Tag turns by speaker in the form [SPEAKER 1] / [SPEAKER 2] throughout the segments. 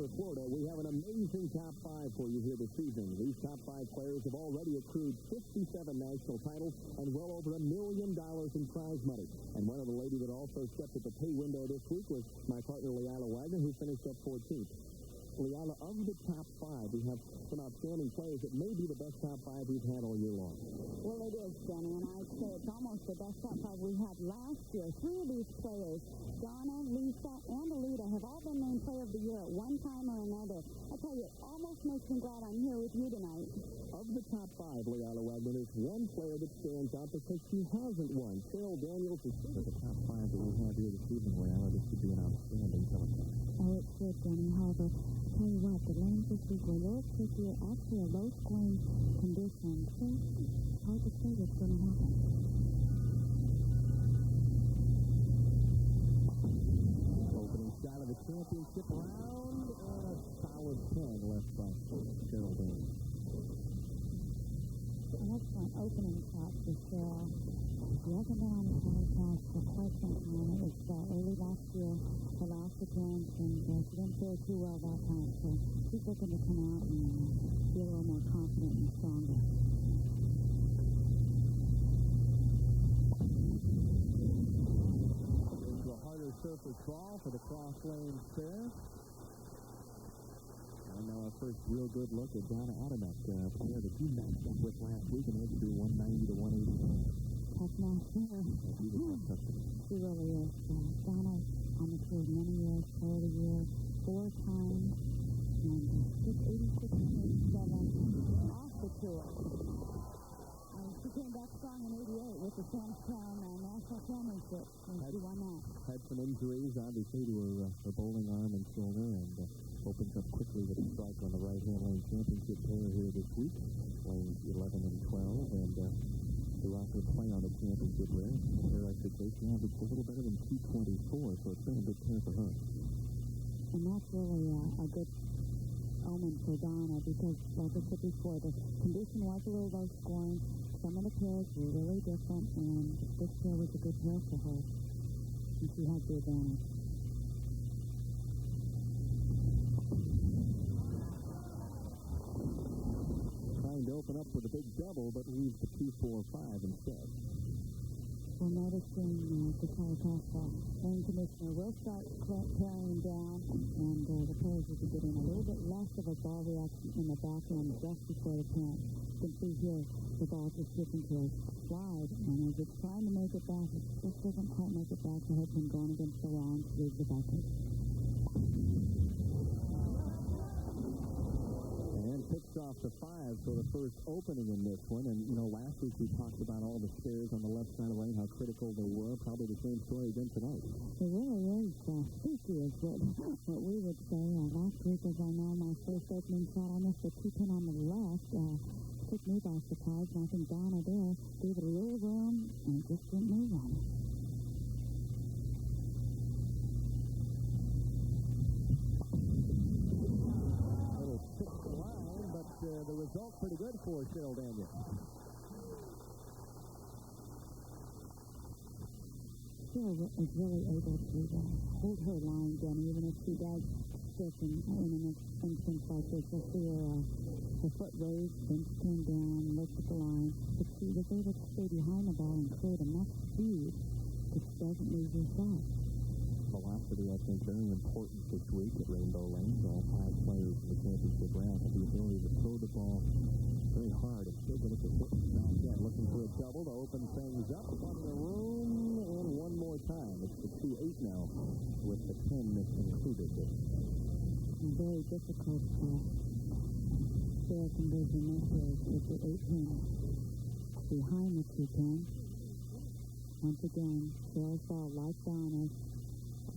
[SPEAKER 1] Boulder, Florida, we have an amazing top five for you here this season. These top five players have already accrued 57 national titles and well over $1 million in prize money. And one of the ladies that also stepped at the pay window this week was my partner, Leila Wagner, who finished up 14th. Leila, of the top five, we have some outstanding players that may be the best top five we've had all year long.
[SPEAKER 2] Well, it is, Denny, and I'd say it's almost the best top five we had last year. Three of these players, Donna, Lisa, and Alita, have all been named Player of the Year at one time or another. I tell you, it almost makes me glad I'm here with you tonight.
[SPEAKER 1] Of the top five, Leila Wagner, there's one player that stands out because she hasn't won. Cheryl Daniels is the top five that we have here this evening, Leila. This should be an outstanding telecast.
[SPEAKER 2] Oh, it should, Denny. However, tell you what, the lanes this week were a little trickier, actually a low-scoring condition. So it's hard to say what's going to happen.
[SPEAKER 1] Opening shot of the championship round, and a solid 10 left by Cheryl Daniels.
[SPEAKER 2] An excellent opening shot for Cheryl. She hasn't been on the telecast for quite some time. It was early last year, her last appearance, and she didn't fare too well that time. So she's looking to come out and be a little more confident and stronger.
[SPEAKER 1] Into a harder surface ball for the cross lane pair. And now our first real good look at Donna Adamek, player that you matched up with last week and edged through 190 to 189.
[SPEAKER 2] Tough master. She really is. Donna on the tour many years, Player of the Year, 4 times, and just 86.7 off the tour. And she came back strong in 88 with the Samstown National Championship, and she won that.
[SPEAKER 1] Had some injuries, obviously, to her bowling arm and shoulder, and opens up quickly with a strike on the right-hand lane championship pair here this week, lanes 11 and 12, and throughout her play on the championship race, her expectation averaged a little better than 224, so it's been a good pair for her.
[SPEAKER 2] And that's really a good omen for Donna because, like I said before, the condition was a little low scoring. Some of the pairs were really different, and this pair was a good pair for her. And she had the advantage.
[SPEAKER 1] Trying to open up with a big double, but leaves the 2-4-5 instead.
[SPEAKER 2] We're noticing the telecast lane commissioner will start carrying down, and the players will be getting a little bit less of a ball reaction in the back end just before the parent. You can see here the ball just slipping to a slide, and as it's trying to make it back, it just doesn't quite make it back. The head's been going against the round to leave the bucket.
[SPEAKER 1] Picks off the 5 for the first opening in this one. And, you know, last week we talked about all the spares on the left side of the lane, how critical they were. Probably the same story again tonight.
[SPEAKER 2] It really is spooky is what we would say. Last week, as I know, my first opening shot, I missed a 2-pin on the left. Took me by surprise, and I think Donna there gave it a little room and just didn't move on it.
[SPEAKER 1] The result pretty good for Cheryl Daniels.
[SPEAKER 2] Cheryl is really able to hold her line down, even if she does slip in an instance like this. You'll see her foot raised, then she came down, looked at the line, but she was able to stay behind the ball and create enough speed that she doesn't lose her shot.
[SPEAKER 1] Velocity, I think, very important this week at Rainbow Lanes. All 5 players in the championship round have the ability to throw the ball very hard and still get it to hit back in. Looking for a double to open things up. Plenty of room, and one more time. It's the 2-8 now with the 10 included.
[SPEAKER 2] Very difficult spare conversion this is with the 8-pin behind the 2-pin. Once again, Cheryl's ball like Donna's.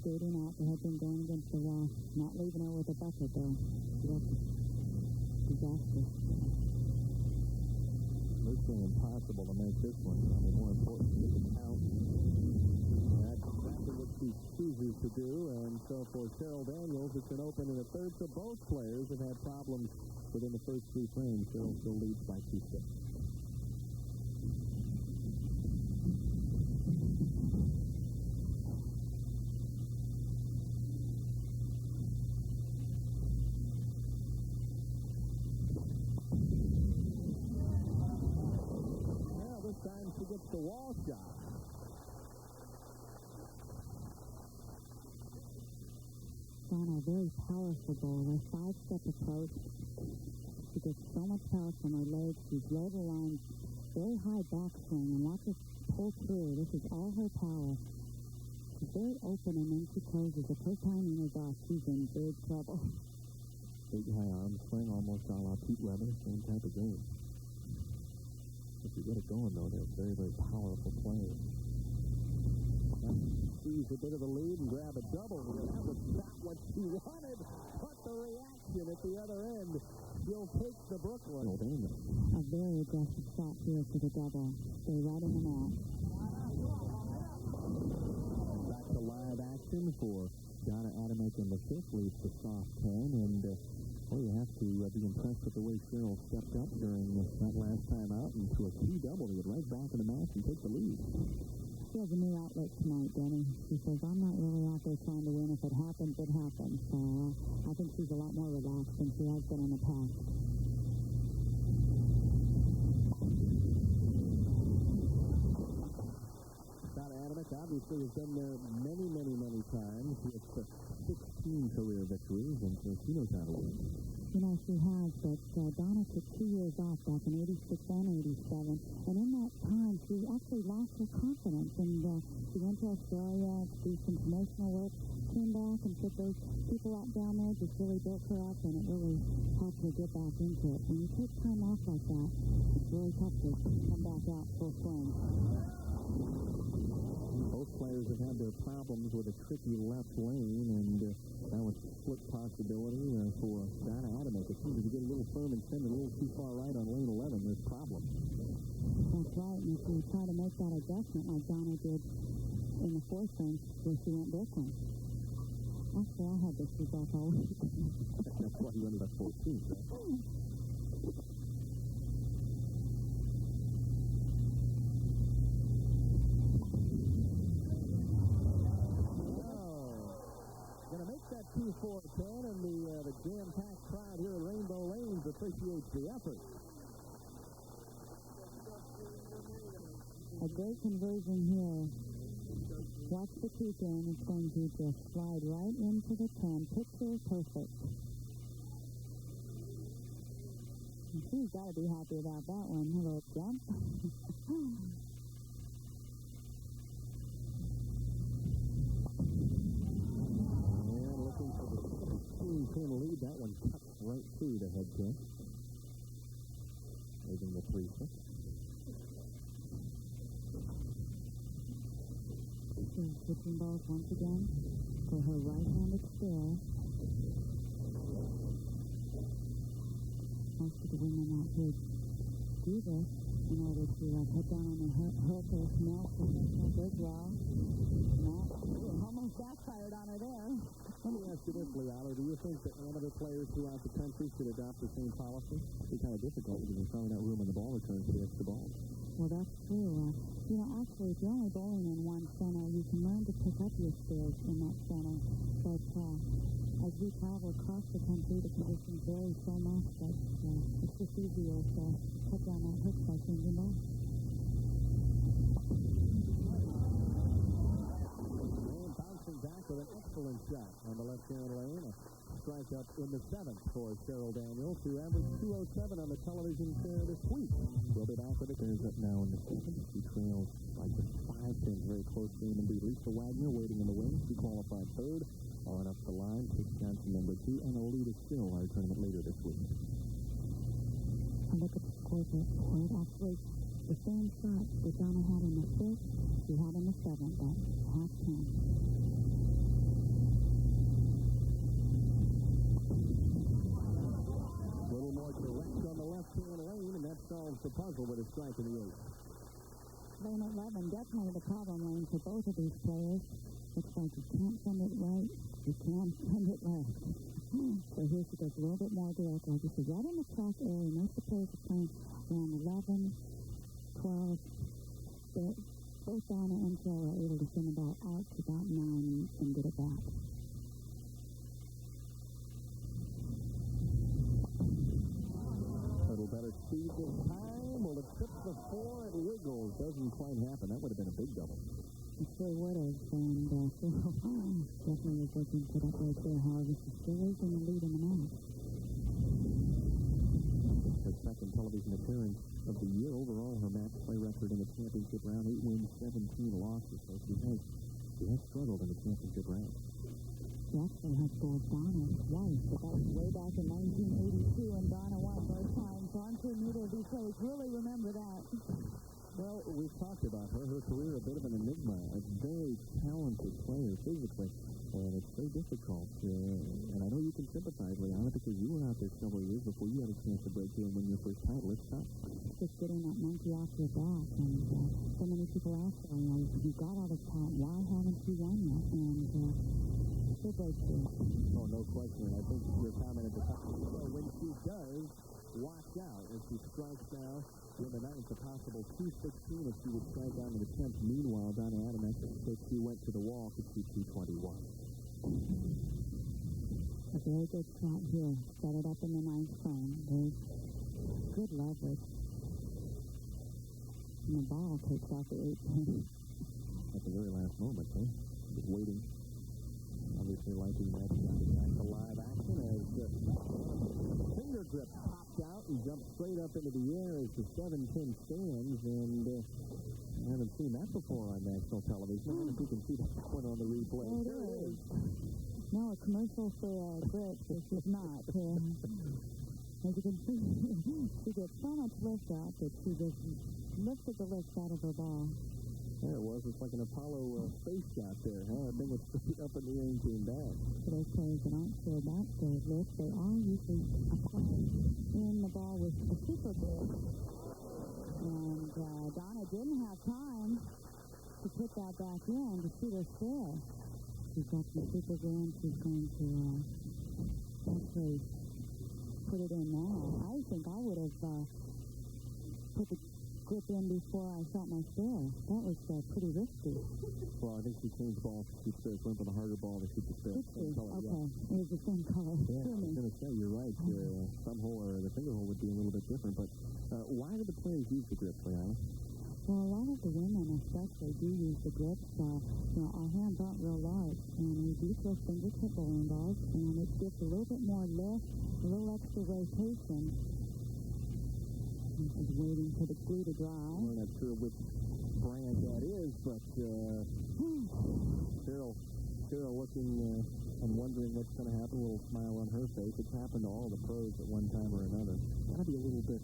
[SPEAKER 2] Skating out, the head been going against the wall, not leaving her with a bucket though. Disaster.
[SPEAKER 1] Virtually impossible to make this one. I mean, more important to get the count. That's exactly what she chooses to do, and so for Cheryl Daniels, it's an open in the third, so both players have had problems within the first 3 frames. Cheryl still leads by 2-6.
[SPEAKER 2] Donna, a very powerful bowler, five-step approach. She gets so much power from her legs. She's low the line, very high backswing, and watch her pull through. This is all her power. She's very open, and then she closes. If her timing is off, she's in big trouble.
[SPEAKER 1] Big high arm swing, almost a la Pete Weber, same type of game. If you get it going, though, they're very, very powerful players. Squeeze a bit of the lead and grab a double here. That was not what she wanted, but the reaction at the other end. She'll take the Brooklyn.
[SPEAKER 2] A very aggressive shot here for the double. Stay right in the mat.
[SPEAKER 1] Back to live action for Donna Adamick in the fifth, leads the soft 10, and you have to be impressed with the way Cheryl stepped up during that last time out into a key double to get right back in the match and take the lead.
[SPEAKER 2] She has a new outlet tonight, Denny. She says, I'm not really out there trying to win. If it happens, it happens. So I think she's a lot more relaxed than she has been in the past.
[SPEAKER 1] Donna Adamick obviously has been there many, many, many times with 16 career victories, and so she knows how to win.
[SPEAKER 2] You know, she has, but Donna took 2 years off back in 86 and 87, and in that time, she actually lost her confidence, and she went to Australia to do some promotional work, came back and took those people out down there, just really built her up, and it really helped her get back into it. When you take time off like that, it's really tough to come back out full swing.
[SPEAKER 1] Both players have had their problems with a tricky left lane, and that was a split possibility for Donna Adamick. It seems if you get a little firm and send it a little too far right on lane 11, there's problems.
[SPEAKER 2] That's right, and if you try to make that adjustment like Donna did in the fourth lane where she went Brooklyn. Actually, I had this result all week.
[SPEAKER 1] That's why you ended up 14th, right? That 2-4-10, and the jam-packed crowd here at Rainbow Lanes appreciates the effort.
[SPEAKER 2] A great conversion here. Watch the kick in. It's going to just slide right into the 10. Picture perfect. And she's got to be happy about that one. Hello, jump. Can
[SPEAKER 1] lead. That one cut right through the head kick. Leaving the 3-6.
[SPEAKER 2] She's switching balls once again for her right-handed spare. Most of the women out here do this in order to put down on the hook or melt as well. Matt almost backfired on her there.
[SPEAKER 1] Let me ask you this, Lealo. Do you think that amateur players throughout the country should adopt the same policy? It's kind of difficult because there's probably not room in the ball return for the extra ball.
[SPEAKER 2] Well, that's true. Actually, if you're only bowling in one center, you can learn to pick up your skills in that center. But as we travel across the country, the conditions vary so much that it's just easier to put down that hook by changing balls.
[SPEAKER 1] Back with an excellent shot on the left-hand lane. A strike up in the 7th for Cheryl Daniels, who averaged 207 on the television share this week. We'll be back with it. There's up now in the 7th. She trails by just 5 pins. Very close game indeed. Lisa Wagner waiting in the wings. She qualified third. On up the line. Kate Johnson number 2. And Alita Still, our tournament leader this week.
[SPEAKER 2] And look at the score that actually the same shot that Donna had in the 5th, she had in the 7th, but half 10.
[SPEAKER 1] Left-hand lane, and that solves the puzzle with a strike in the 8th.
[SPEAKER 2] Lane 11, definitely the problem lane for both of these players. Looks like you can't send it right, you can't send it left. So here she goes a little bit more direct, like you said, right in the track area. Most of the players are playing around 11, 12. Both Donna and Cheryl are able to send the ball out to about 9 and get it back.
[SPEAKER 1] Better speed this time. Well, it trips the 4. It wiggles. Doesn't quite happen. That would have been a big double.
[SPEAKER 2] It sure would have. And Cheryl definitely was looking for that right there. However, she still is in the lead in the match.
[SPEAKER 1] Her second television appearance of the year. Overall, her match play record in the championship round, 8 wins, 17 losses. So she has struggled in the championship round.
[SPEAKER 2] She actually has scored Donna twice, but that was way back in 1982, and Donna won both times. So I'm sure neither of these players really remember that.
[SPEAKER 1] Well, we've talked about her. Her career a bit of an enigma. A very talented player physically, and it's very difficult. And I know you can sympathize, Liana, because you were out there several years before you had a chance to break through and win your first title. It's tough.
[SPEAKER 2] Just getting that monkey off your back, and so many people ask her, you got all this talent, why haven't you won yet? And she'll break through.
[SPEAKER 1] Oh, no question. I think your comment at the top of the show, when she does, watch out as she strikes now. In the ninth, a possible 216 if she would strike out in the 10th. Meanwhile, Donna Adams, if she went to the wall, could see 221.
[SPEAKER 2] A very good shot here. Set it up in the ninth frame. There's good leverage. And the ball takes out the 8 pin.
[SPEAKER 1] At the very last moment, huh? Just waiting. Obviously liking that back to live action as the finger grip popped out and jumped straight up into the air as the 7-pin stands, and I haven't seen that before on national television. I don't know if you can see that one on the replay.
[SPEAKER 2] There it is. No, a commercial for grip. This is not. As you can see, she gets so much lift out that she just lifted the lift out of her ball.
[SPEAKER 1] There it was. It's like an Apollo space shot there, huh? I think it's straight up in the air and came back.
[SPEAKER 2] For those players that aren't sure about those lifts, they are usually applying in the ball with a super glue. And Donna didn't have time to put that back in to shoot her spare. She's got some super glue and she's going to actually put it in now. I think I would have put the grip in before I shot my spare. That was pretty risky.
[SPEAKER 1] Well, I think she changed the ball to shoot spare. Went for the harder ball to shoot the spare.
[SPEAKER 2] Okay.
[SPEAKER 1] Yeah.
[SPEAKER 2] It was the same color.
[SPEAKER 1] Yeah, I was going to say, you're right. Some hole or the finger hole would be a little bit different. But why do the players use the grip, Liana?
[SPEAKER 2] Well, a lot of the women especially do use the grips. Our hands aren't real large, and we do throw fingertip bowling balls, and it gives a little bit more lift, a little extra rotation. She's waiting for the glue to dry.
[SPEAKER 1] I'm not sure which brand that is, but Cheryl looking and wondering what's going to happen. A little smile on her face. It's happened to all the pros at one time or another. Got to be a little bit,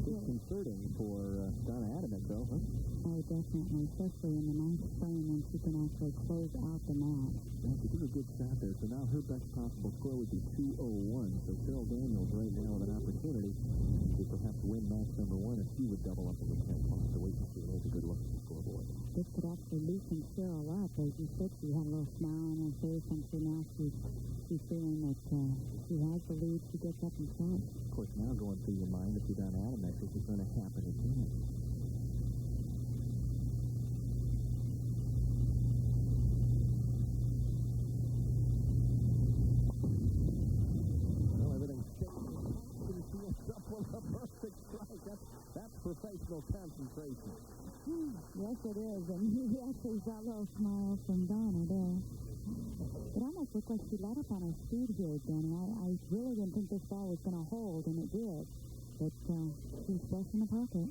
[SPEAKER 1] disconcerting for Donna Adams, though, huh?
[SPEAKER 2] Oh, definitely, especially in the ninth frame when she can actually close out the match.
[SPEAKER 1] Yeah, she did a good shot there, so now her best possible score would be 201. So Cheryl Daniels right now with an opportunity to perhaps win match number 1 if she would double up in the 10th. We'll have to wait and see. There's a good look at the scoreboard.
[SPEAKER 2] This could actually loosen Cheryl up. As you said, she had a little smile on her face, and so now she's feeling that she has the lead. She gets up and shots.
[SPEAKER 1] Of course, now going through your mind, if you're Donna Adams, this is going to happen again. That's professional concentration.
[SPEAKER 2] Yes, it is. And he actually got a little smile from Donna there. It almost looked like she let up on her speed here, Danny. I really didn't think this ball was going to hold, and it did. But she's fresh in the pocket.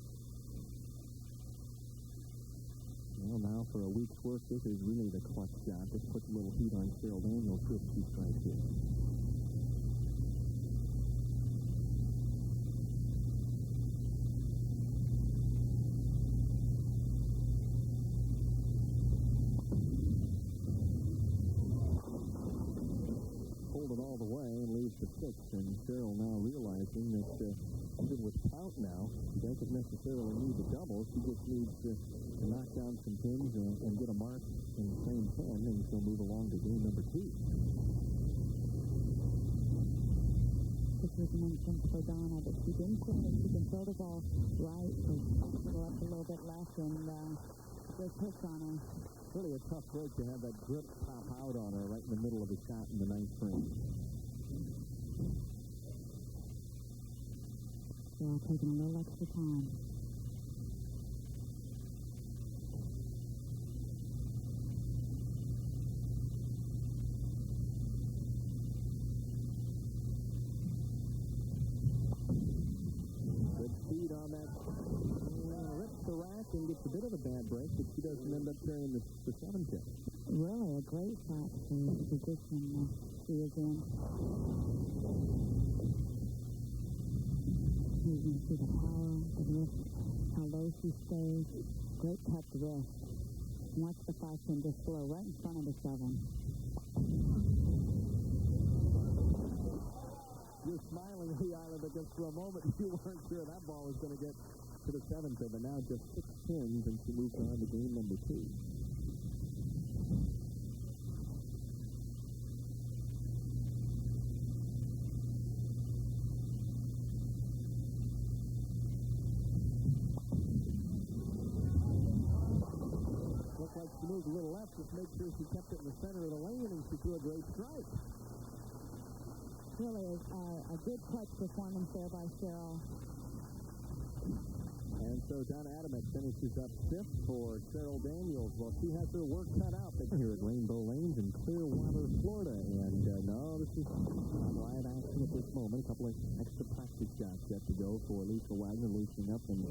[SPEAKER 1] Well, now for a week's work, this is really the clutch job. This puts a little heat on Cheryl Daniels for 2 strikes here. All the way and leaves the 6, and Cheryl now realizing that even with Pout now, she doesn't necessarily need the double. She just needs to knock down some pins and get a mark in frame 10, and she'll move along to game number 2.
[SPEAKER 2] This was an instance for Donna, but she didn't quit it. She can throw the ball right, or go up a little bit left, and just hits on her.
[SPEAKER 1] Really a tough break to have that grip pop out on her right in the middle of the shot in the 9th frame.
[SPEAKER 2] Yeah, taking a little extra time.
[SPEAKER 1] it, but she doesn't end up carrying the 7-pin.
[SPEAKER 2] Really a great shot for the position she is in. You can see the power, the wrist, how low she stays. Great cut the wrist. Watch the 5-pin just flow right in front of the 7.
[SPEAKER 1] You're smiling, Leila, because for a moment you weren't sure that ball was going to get to the 7-pin, but now just 6 pins, and she moves on to game number 2. Looked like she moved a little left, just make sure she kept it in the center of the lane, and she threw a great strike.
[SPEAKER 2] Really a good clutch performance there by Cheryl.
[SPEAKER 1] And so Donna Adamek finishes up 5th for Cheryl Daniels. Well, she has her work cut out here at Rainbow Lanes in Clearwater, Florida. And no, this is live action at this moment. A couple of extra practice shots yet to go for Lisa Wagner, loosening up and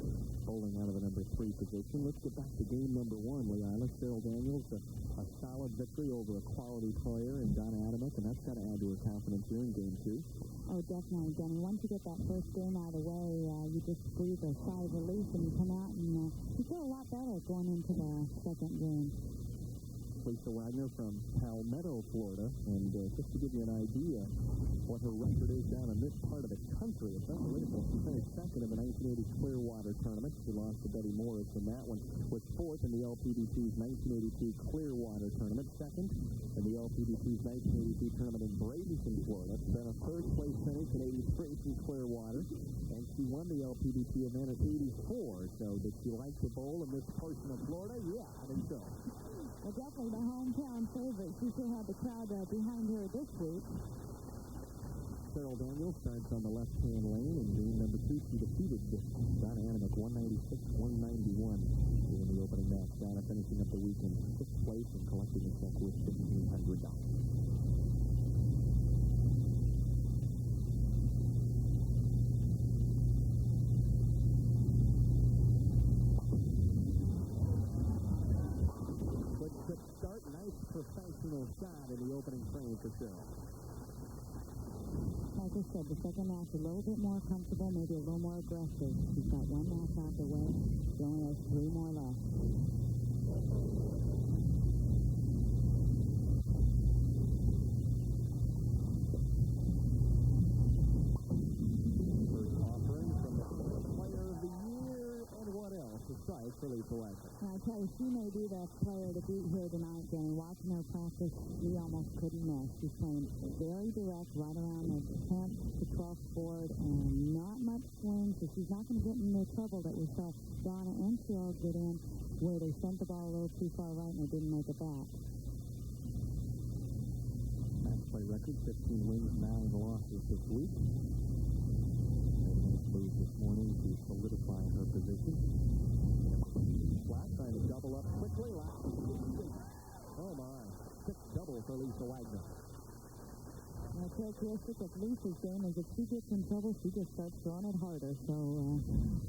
[SPEAKER 1] bowling out of the number 3 position. Let's get back to game number 1, Leila. Cheryl Daniels, a solid victory over a quality player in Donna Adamek, and that's got to add to her confidence here in game 2.
[SPEAKER 2] Oh, definitely, Jenny. Once you get that first game out of the way, you just breathe a sigh of relief and you come out and you feel a lot better going into the second game.
[SPEAKER 1] Lisa Wagner from Palmetto, Florida, and just to give you an idea what her record is down in this part of the country, it's unbelievable. She finished second in the 1980 Clearwater tournament. She lost to Betty Morris in that one. Was 4th in the LPBT's 1982 Clearwater tournament, 2nd in the LPBT's 1982 tournament in Bradenton, Florida. Then a 3rd place finish in 83 from Clearwater, and she won the LPBT event at 84. So did she like to bowl in this portion of Florida? Yeah, I think so.
[SPEAKER 2] Well, definitely the hometown favorite. She still had the crowd behind her this week.
[SPEAKER 1] Cheryl Daniels starts on the left-hand lane in game number 2. She defeated Donna Adamek 196-191 in the opening match. Donna finishing up the week in 6th place and collecting a check with $1,500. Professional shot in the opening frame for Cheryl.
[SPEAKER 2] Like I said, the second match a little bit more comfortable, maybe a little more aggressive. She's got 1 match out the way. She only has 3 more left.
[SPEAKER 1] First offering from the Player of the Year, and what else? A strike for Lisa Wagner.
[SPEAKER 2] I tell you, she may be the player to beat here tonight, Jenny. Watching her practice, we almost couldn't miss. She's playing very direct, right around the 10th to 12th board, and not much swing, so she's not going to get in the trouble that we saw Donna and Cheryl get in, where they sent the ball a little too far right and they didn't make it back.
[SPEAKER 1] Match play record, 15 wins, 9 losses this week. Move this morning to solidify her position. Flat, trying to double up quickly. Oh, my. 6th double for Lisa Wagner.
[SPEAKER 2] The characteristic of Lisa's game is if she gets in trouble, she just starts throwing it harder. So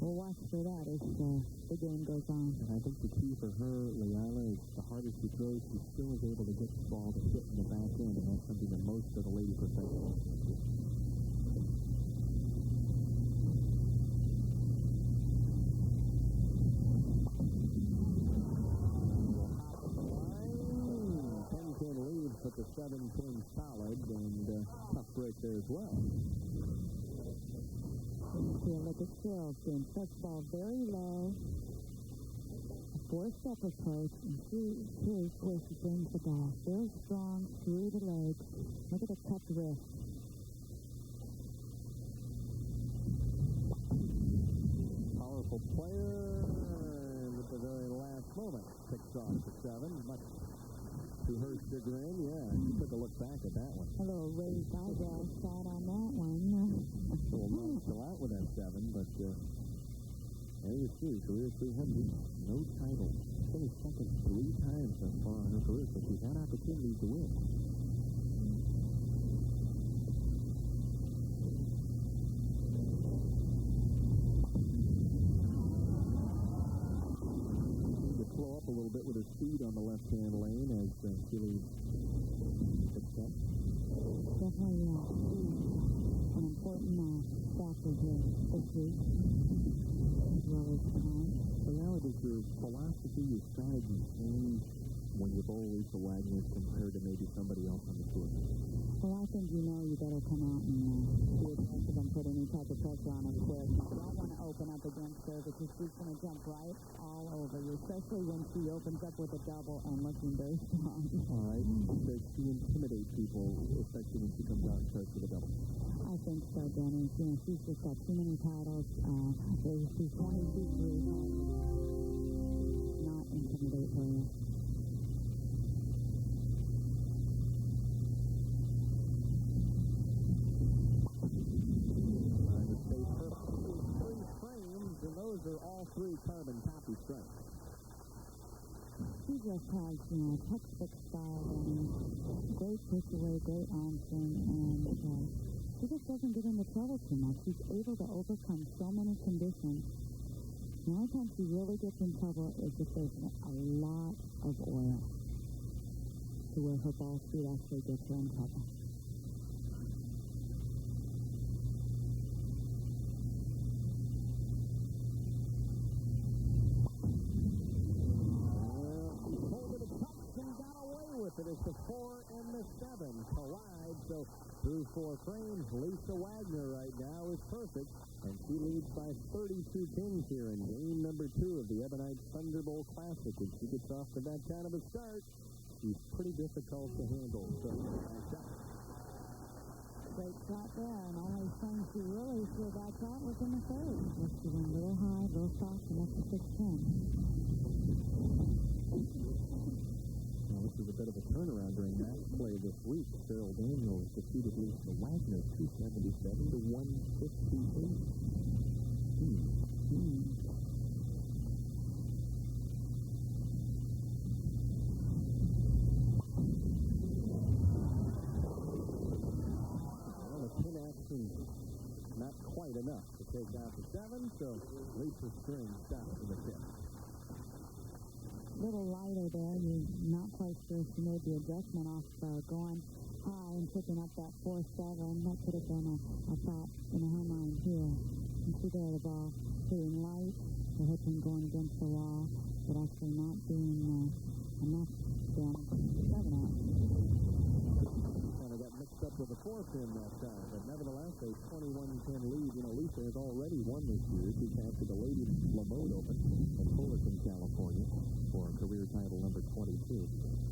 [SPEAKER 2] we'll watch for that as the game goes on.
[SPEAKER 1] And I think the key for her, Leila, is the harder she throws, she still is able to get the ball to hit in the back end, and that's something that most of the lady professionals do. Put the 7-pin solid, and tough break there as well.
[SPEAKER 2] Here, look at Cheryl's game. First ball very low. A 4-step approach, and here's where she brings the ball. Very strong through the legs. Look at the cupped wrist.
[SPEAKER 1] Powerful player, and at the very last moment, picks off the 7. Much to her chagrin, yeah, she took a look back at that one.
[SPEAKER 2] A little raised eyebrow shot on that one.
[SPEAKER 1] A little nonchalant with that 7, but there you see, career 300, no title. Finished second 3 times so far in her career, so she's had opportunities to win. To flow up bit with her speed on the left-hand lane as she leads the set.
[SPEAKER 2] Definitely an important factor here this week, as well as time.
[SPEAKER 1] So now does your philosophy, your strategy change when you bowl Lisa Wagner compared to maybe somebody else on the tour?
[SPEAKER 2] Well, I think you better come out and be aggressive and put any type of pressure on her quick. You don't want to open up against her because she's going to jump right all over you, especially when she opens up with a double and looking very strong.
[SPEAKER 1] All right. Does she intimidate people, especially when she comes out and starts with a double?
[SPEAKER 2] I think so, Denny. She's just got too many titles. She's 22, not intimidate her.
[SPEAKER 1] Those are all three carbon copy strikes.
[SPEAKER 2] She just has, textbook style and great push away, great arm swing, and she just doesn't get into trouble too much. She's able to overcome so many conditions. The only time she really gets in trouble is if there's a lot of oil to where her ball speed actually gets her in trouble.
[SPEAKER 1] It's the 4 and the 7 collide, so through 4 frames, Lisa Wagner right now is perfect, and she leads by 32 pins here in game number 2 of the Ebonite Thunderbolt Classic. When she gets off to that kind of a start, she's pretty difficult to handle. So,
[SPEAKER 2] great shot there, and only thing she really threw that shot was in the third. She went a little high, a little soft, and up to 6-10.
[SPEAKER 1] This is a bit of a turnaround during that play this week. Cheryl Daniels defeated Lisa Wagner 277 to 158. Well, the pin action not quite enough to take out the 7, so Lisa String stops in the 5th.
[SPEAKER 2] Little lighter there. You're not quite sure if she made the adjustment off going high and picking up that 4-7. That could have been a thought in her mind here. You see there the ball hitting light, the head pin going against the wall, but actually not doing enough damage to the 7 out.
[SPEAKER 1] Kind of got mixed up with the 4 pin that time, but nevertheless, a 21-pin lead. Lisa has already won this year. She captured the Lady Lamode Open in Fullerton, California, for career title number 22.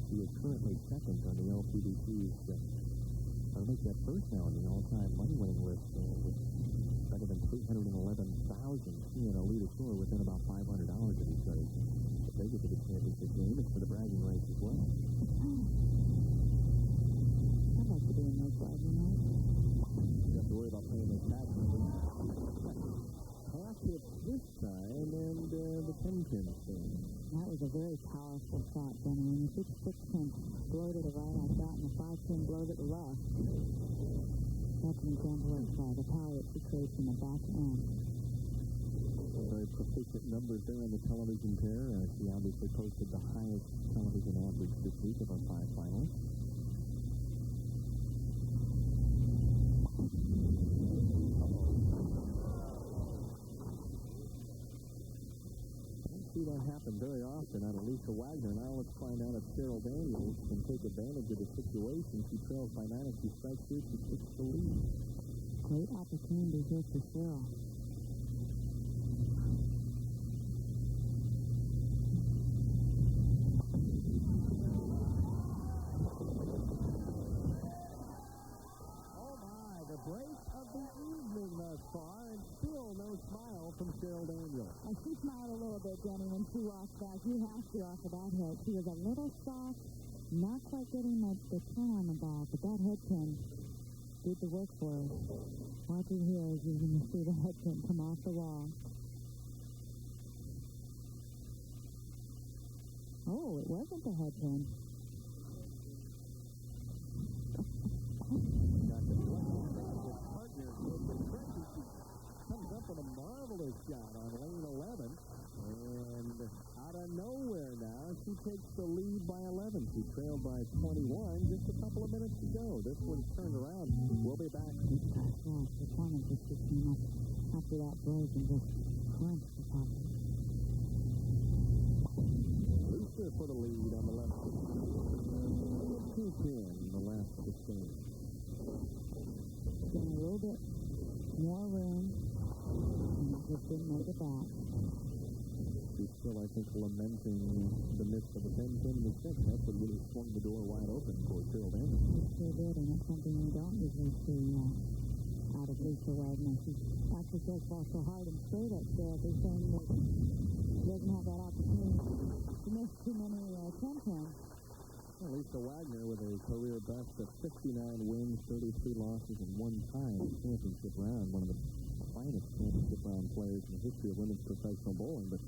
[SPEAKER 1] She is currently second on the LPBT's, I'll make that first now on the all-time money-winning list, with better than $311,000. She and Alita Shore within about $500 of each other. If they get to the championship game, it's for the bragging rights as well.
[SPEAKER 2] I'd like to be in those bragging rights.
[SPEAKER 1] You have to worry about paying those taxes. Half hit this time, and the 10-pin thing.
[SPEAKER 2] That was a very powerful shot, Jenny. When you see the 6-pin bloated it right like that, and the 5-pin bloated it left, that's an example of the power that she creates in the back end.
[SPEAKER 1] Very proficient numbers there on the television pair. She obviously posted the highest television average this week of our 5 finalists. See that happen very often out of Lisa Wagner. Now let's find out if Cheryl Daniels can take advantage of the situation. She trails by 9 as she strikes here. She takes the lead.
[SPEAKER 2] Great opportunity here for Cheryl.
[SPEAKER 1] Oh my, the break of the evening thus far, and still no smile from Cheryl Daniels.
[SPEAKER 2] And she smiled a little bit, Jenny, when she walked back. You have to off of that head. She was a little soft, not quite getting the turn on the ball, but that head pin did the work for her. Watch it here as you're going to see the head pin come off the wall. Oh, it wasn't the head pin.
[SPEAKER 1] Got the flag. His partner gets the credit. Comes up with a marvelous shot on lane 11. And out of nowhere now, she takes the lead by 11. She trailed by 21 just a couple of minutes to go. This one's turned around. We'll be back.
[SPEAKER 2] Yes, the corner just came up after that break and just crunched the top.
[SPEAKER 1] Lisa for the lead on the left. 2-10 the last 15.
[SPEAKER 2] Getting a little bit more room, and just didn't make it back.
[SPEAKER 1] She's still, I think, lamenting the miss of the 10-10 and the 6. That's what really swung the door wide open for Cheryl Daniels.
[SPEAKER 2] It sure did, and it's something we don't usually see out of Lisa Wagner. She actually throws ball so hard and straight up there. They're saying that she doesn't have that opportunity to miss too many 10-10s.
[SPEAKER 1] Well, Lisa Wagner with a career best of 59 wins, 33 losses, and 1 tie in the championship round. One of the finest championship round players in the history of women's professional bowling, but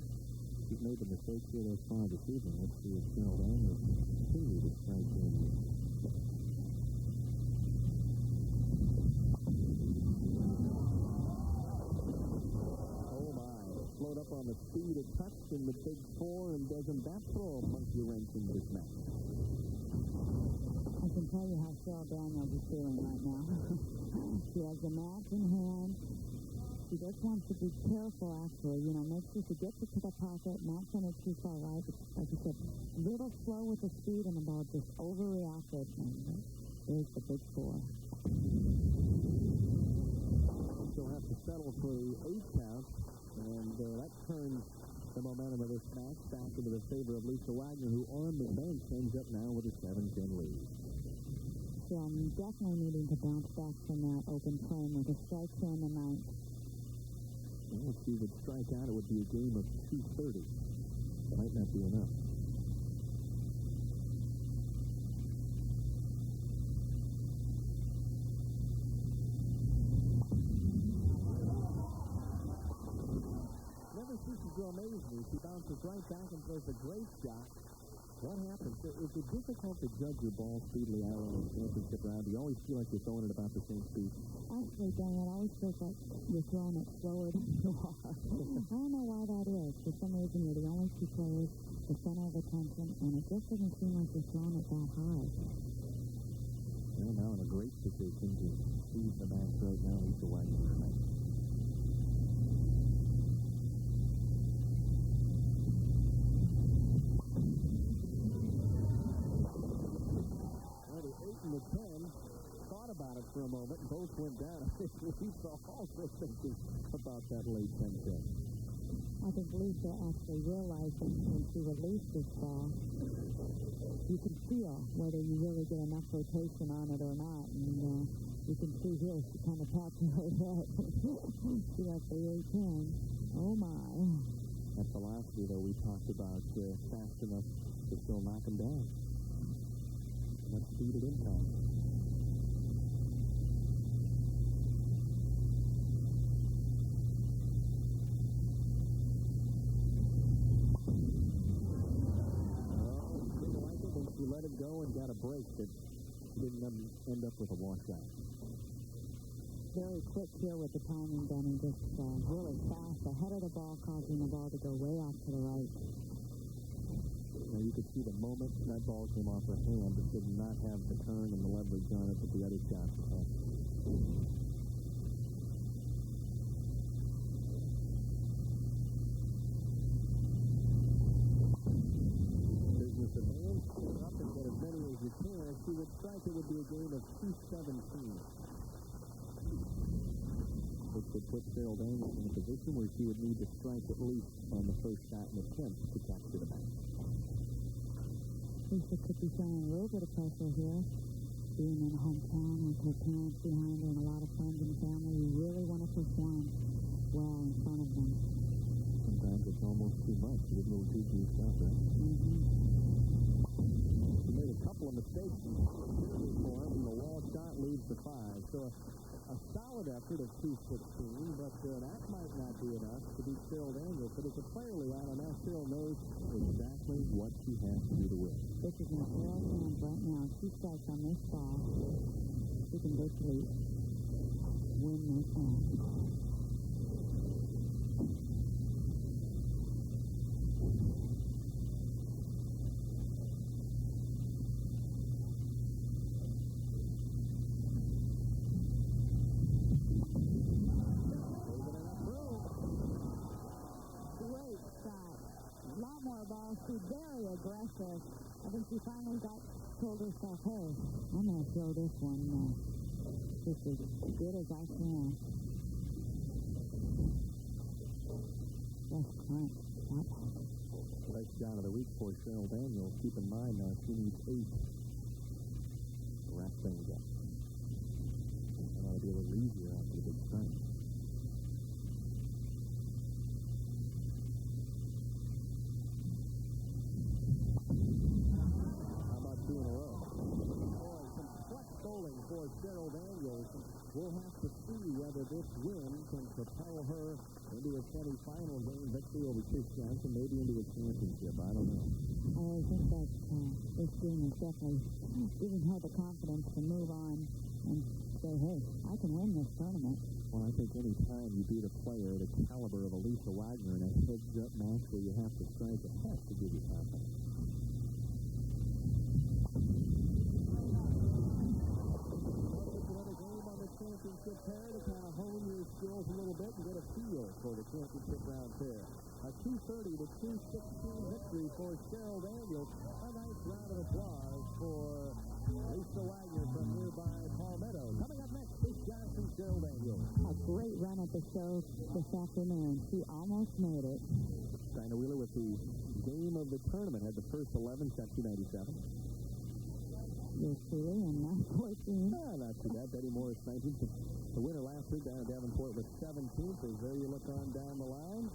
[SPEAKER 1] she's made the mistakes here thus far this evening. Let's see if Cheryl Daniels continue to strike in. Oh my, float up on the speed it touched in the big 4, and doesn't that throw a monkey wrench in this match?
[SPEAKER 2] I can tell you how Cheryl Daniels is feeling right now. She has the match in hand. She just wants to be careful, actually. Make sure she gets it to the pocket, not send it too far right. Like you said, a little slow with the speed, and the ball just overreacted. And there's the big 4.
[SPEAKER 1] She'll have to settle for the 8 count, and that turns the momentum of this match back into the favor of Lisa Wagner, who on the bench ends up now with a 7-10 lead.
[SPEAKER 2] So I'm definitely needing to bounce back from that open frame with a strike here in the 9th.
[SPEAKER 1] Well, if she would strike out, it would be a game of 230. It might not be enough. Never ceases to amaze me. She bounces right back and throws a great shot. What happens? Is it difficult to judge your ball speed, Lee Allen, in the championship round? Do you always feel like you're throwing it about the same speed?
[SPEAKER 2] Actually, Danny, it always feels like you're throwing it slower than you are. I don't know why that is. For some reason, you're the only 2 players, the center of attention, and it just doesn't seem like you're throwing it that high.
[SPEAKER 1] Well, now in a great position to lead the match right now, Lisa Wagner tonight. The 10 thought about it for a moment, and both went down. I think Lisa also thinking about that late 10-10.
[SPEAKER 2] I think Lisa actually realized that when she released this ball, you can feel whether you really get enough rotation on it or not. And you can see here, she kind of tapped her head. She got the 8-10. Oh, my.
[SPEAKER 1] That velocity, though, we talked about fast enough to still knock them down. Let's speed it impact. Didn't like it when she let it go and got a break that didn't end up with a washout.
[SPEAKER 2] Very quick here with the timing, Benny. Just really fast ahead of the ball, causing the ball to go way off to the right.
[SPEAKER 1] Now you could see the moment that ball came off her hand, but did not have the turn and the leverage on it that the other shots had. Business at hand, pull up and get as many as you can. If she would strike, it would be a game of 217. Which would put Cheryl Daniels in a position where she would need to strike at least on the first shot and attempt to capture the match.
[SPEAKER 2] Lisa could be feeling a little bit of pressure here. Being in a hometown with her parents behind her and a lot of friends and family, you really want to perform well in front of them.
[SPEAKER 1] Sometimes it's almost too much. You get a little too juiced up, right? She made a couple of mistakes in the form, and the wall shot leads to 5. So a solid effort of 216, but that might not be enough to beat Cheryl Daniels. But as a player, Leanna, now Cheryl knows exactly what she has to do to win.
[SPEAKER 2] This is in Cheryl's hands right now. She strikes on this ball. She can virtually win this match. aggressive. I think she finally told herself, hey, I'm going to throw this one just as good as I can. Just crunch.
[SPEAKER 1] First shot of the week for Cheryl Daniels. Keep in mind now she needs 8 to wrap things up. That'll be a little easier after the big strike. How about 2 in a row? Boy, some flex bowling for Cheryl Daniels. We'll have to see whether this win can propel her into a semi-final game victory over Trish Johnson, maybe into a championship. I don't know.
[SPEAKER 2] I think that this game is definitely giving her the confidence to move on and say, hey, I can win this tournament.
[SPEAKER 1] Well, I think any time you beat a player the caliber of Elisa Wagner in a heads-up match where you have to strike, it has to give you confidence. Championship pair to kind of hone your skills a little bit and get a feel for the championship round pair. A 230 to 216 victory for Cheryl Daniels. A nice round of applause for Lisa Wagner from nearby Palmetto. Coming up next, Trish Johnson, Cheryl Daniels.
[SPEAKER 2] A great run at the show this afternoon. She almost made it.
[SPEAKER 1] China Wheeler with the game of the tournament. Had the first 11, set 297.
[SPEAKER 2] You're truly in 914.
[SPEAKER 1] Not too bad. Betty Morris, 19th. The winner last week down at Davenport was 17th. As there you look on down the line.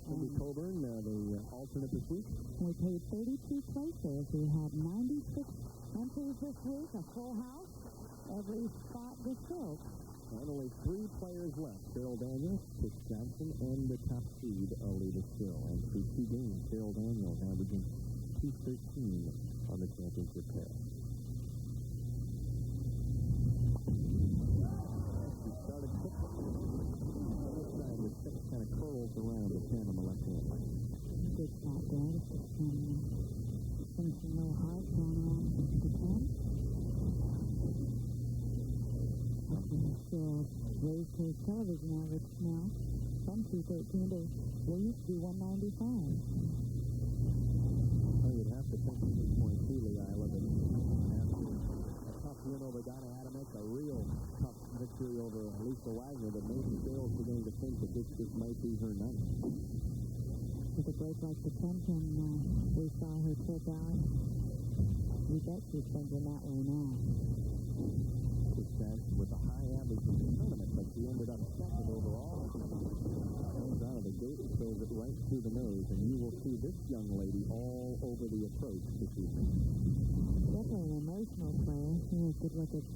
[SPEAKER 1] Cindy Coburn, the alternate this week.
[SPEAKER 2] We paid 32 places. We had 96 entries this week, a full house. Every spot was filled.
[SPEAKER 1] And only 3 players left. Cheryl Daniels, Trish Johnson, and the top seed, Alita Still. And through 2 games, Cheryl Daniels averaging 213 on the championship pair. Kind of curls around the pin on the left-hand side.
[SPEAKER 2] Good shot there. Just finishing a little hard, going around the 10. Cheryl raised his television average now from 213 to, well, used to be 195.
[SPEAKER 1] Well, you'd have to think at this point, too, Lee Isla, that after a tough win over Donna Adamek, a real tough victory over Lisa Wagner, that maybe Cheryl is beginning to think that this might be her night.
[SPEAKER 2] With a break like the 10 pin, we saw her trip out. You bet she's thinking that way now.
[SPEAKER 1] With a high average in the tournament, but she ended up second overall. Comes out of the gate and throws it right through the nose, and you will see this young lady all over the approach this evening.
[SPEAKER 2] Definitely an emotional player. Here's a good look at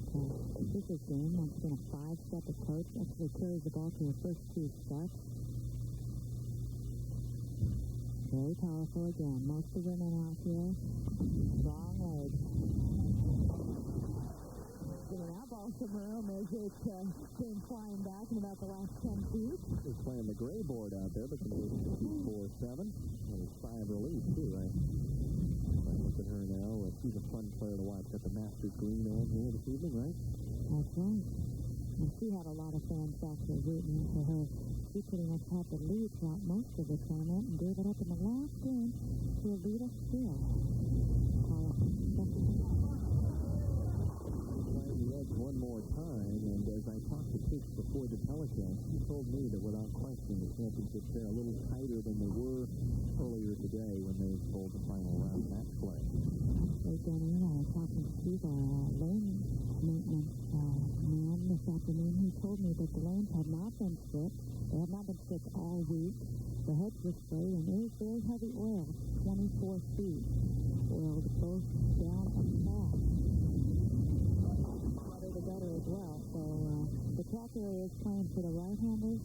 [SPEAKER 2] Trish's game. That's been a 5-step approach. Actually carries the ball to her first 2 steps. Very powerful again. Most of the women out here, strong legs. Giving that ball some room as it came flying back in about the last 10 feet.
[SPEAKER 1] He's playing the gray board out there, but can go 4-7. And it's 5 relief, too, right? Look at her now. She's a fun player to watch. Got the Masters green on here this evening, right?
[SPEAKER 2] That's right. And she had a lot of fans actually rooting for her. She pretty much had the lead throughout most of the tournament and gave it up in the last game to Alita Still.
[SPEAKER 1] Playing the edge one more time, and as I talked to Trish before the telecast, she told me that without question the championships are a little tighter than they were earlier today when they pulled the final round match play.
[SPEAKER 2] Actually, Danny, I was talking to the lane maintenance man this afternoon. He told me that the lanes had not been stripped. They have not been stripped all week. The heads were sprayed, and it was very heavy oil, 24 feet. Oiled both down and back. Better the better as well. So the track area is playing for the right-handers.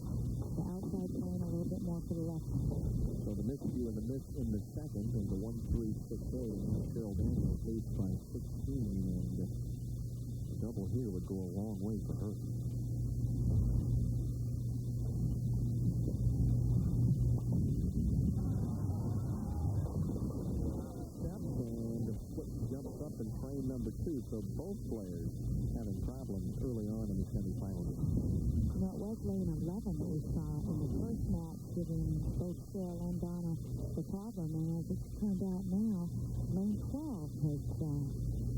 [SPEAKER 2] The outside playing a little bit more for the left-handers.
[SPEAKER 1] So the miscue and the miss in the second is the 1-3-6-8. And Cheryl Daniels leads by 16, and the double here would go a long way for her. Steps and the foot jumps up in frame number number 2, so both players having problems early on in the semifinal game.
[SPEAKER 2] You know, it was lane 11 that we saw in the first match, giving both Cheryl and Donna the problem, and as it's turned out now, lane 12 has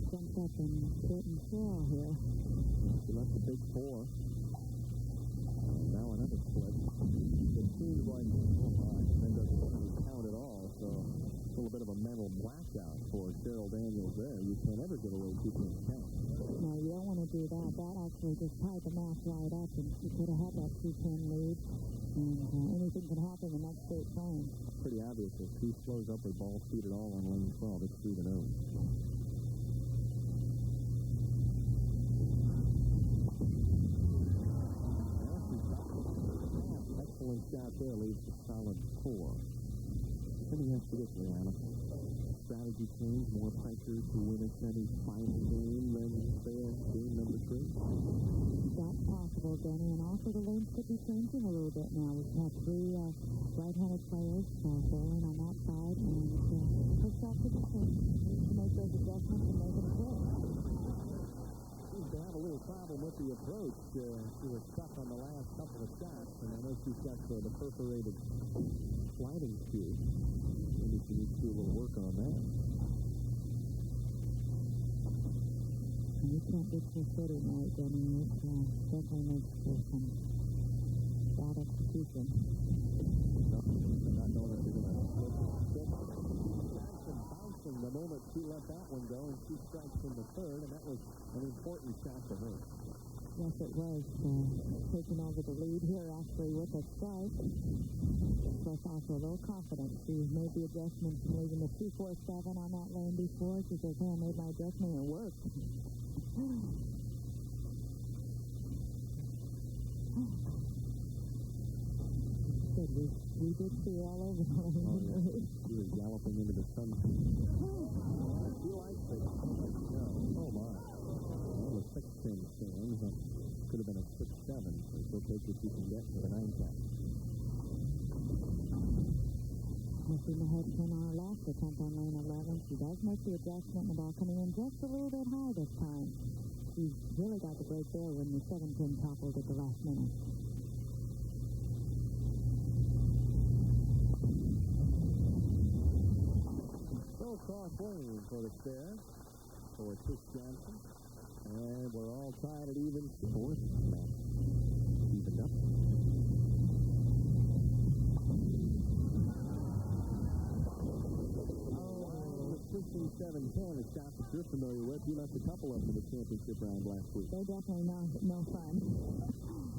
[SPEAKER 2] jumped up and beaten Cheryl here.
[SPEAKER 1] She left the big 4. Now another split. It seems like, oh my, that doesn't count at all, so a little bit of a mental blackout for Cheryl Daniels there. You can't ever give away 2 points count.
[SPEAKER 2] No, you don't want to do that. That actually just tied the match right up, and she could have had that 2-10 lead, and anything can happen in the next 8 frames.
[SPEAKER 1] Pretty obvious if she slows up her ball speed at all on lane 12, it's 3-0. Excellent shot there, leaves a solid 4. Let me ask you this, Leanna. Strategy change, more pressure to win a semi-final game than, say, game number 3?
[SPEAKER 2] That's possible, Denny, and also the lanes could be changing a little bit now. We've had 3 right-handed players bowling on that side, and her shot could be changed. Needs to make those adjustments and make it quick.
[SPEAKER 1] Seems to have a little problem with the approach. She was stuck on the last couple of shots, and I know she's got the perforated sliding cue. Maybe she needs to do a little work on that.
[SPEAKER 2] You can't get your footing right, Denny. It definitely makes for some bad execution.
[SPEAKER 1] Not knowing if you're going to flip it. Jackson bouncing the moment she let that one go, and she strikes in the 3rd, and that was an important shot for her.
[SPEAKER 2] Yes, it was. Taking over the lead here, actually, with a strike. Plus, also a little confidence. She made the adjustment from leaving the 2-4-7 on that lane before. She says, hey, I made my adjustment, and it worked. Good. We did see her all over the lane.
[SPEAKER 1] Oh, yeah. She was galloping into the sunset. She likes it. Oh, my. Well, the 6-10 stands. Could have been a 6-7. So she'll take what you can get with a 9-10.
[SPEAKER 2] Missing the head pin on her last attempt on lane 11. She does make the adjustment, and the ball coming in just a little bit high this time. She's really got the break there when the 7-pin toppled at the last minute.
[SPEAKER 1] So cross lane for the spare for Tish Johnson. And we're all tied at even 4th match. Evened up. 7-10, a shot that you're familiar with. You left a couple of them in the championship round last week.
[SPEAKER 2] They're definitely no fun.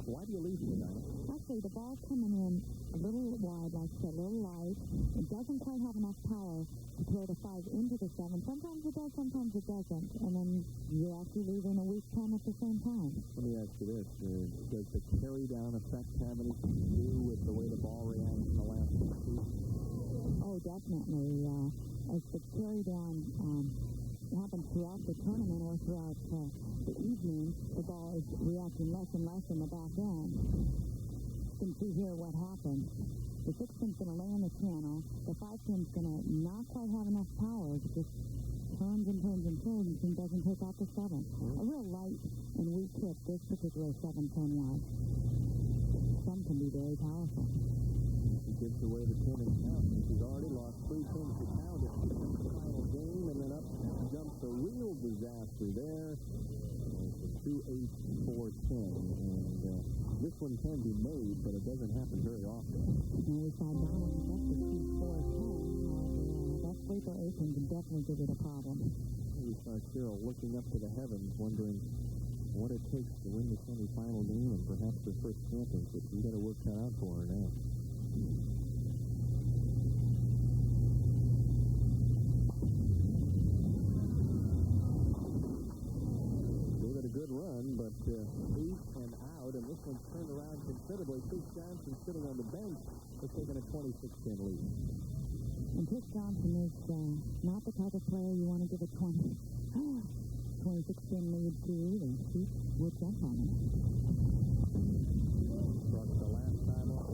[SPEAKER 1] Why do you leave them, Donna?
[SPEAKER 2] Actually, the ball's coming in a little wide, like I said, a little light. It doesn't quite have enough power to throw the 5 into the 7. Sometimes it does, sometimes it doesn't. And then you're actually leaving a weak 10 at the same time.
[SPEAKER 1] Let me ask you this. Does the carry-down effect have anything to do with the way the ball reacts in the last 2 seasons?
[SPEAKER 2] Oh, definitely. As the carry-down happens throughout the tournament or throughout the evening, the ball is reacting less and less in the back end. You can see here what happens. The 6-pin's going to lay on the channel. The 5-pin's going to not quite have enough power. It just turns and turns and turns and doesn't take out the 7. A real light and weak hit, this particular 7-10 was. Some can be very powerful.
[SPEAKER 1] She gives away the 10 and count. She's already lost 3 pins to count it in the final game, and then up jumps a real disaster there. It's a 2-8-4-10, and this one can be made, but it doesn't happen very often.
[SPEAKER 2] And we saw Donna up to 2-4-10. That sleeper 8 can definitely give it a problem.
[SPEAKER 1] We saw Cheryl looking up to the heavens, wondering what it takes to win the semifinal game and perhaps her first championship. She's got to work cut out for her now. Gave it a good run, but 8 and out, and this one's turned around considerably. Tish Johnson sitting on the bench has taken a 26-10 lead.
[SPEAKER 2] And Tish Johnson is not the type of player you want to give a 26-10 lead to either. She would jump on it.
[SPEAKER 1] Brought it the last time off.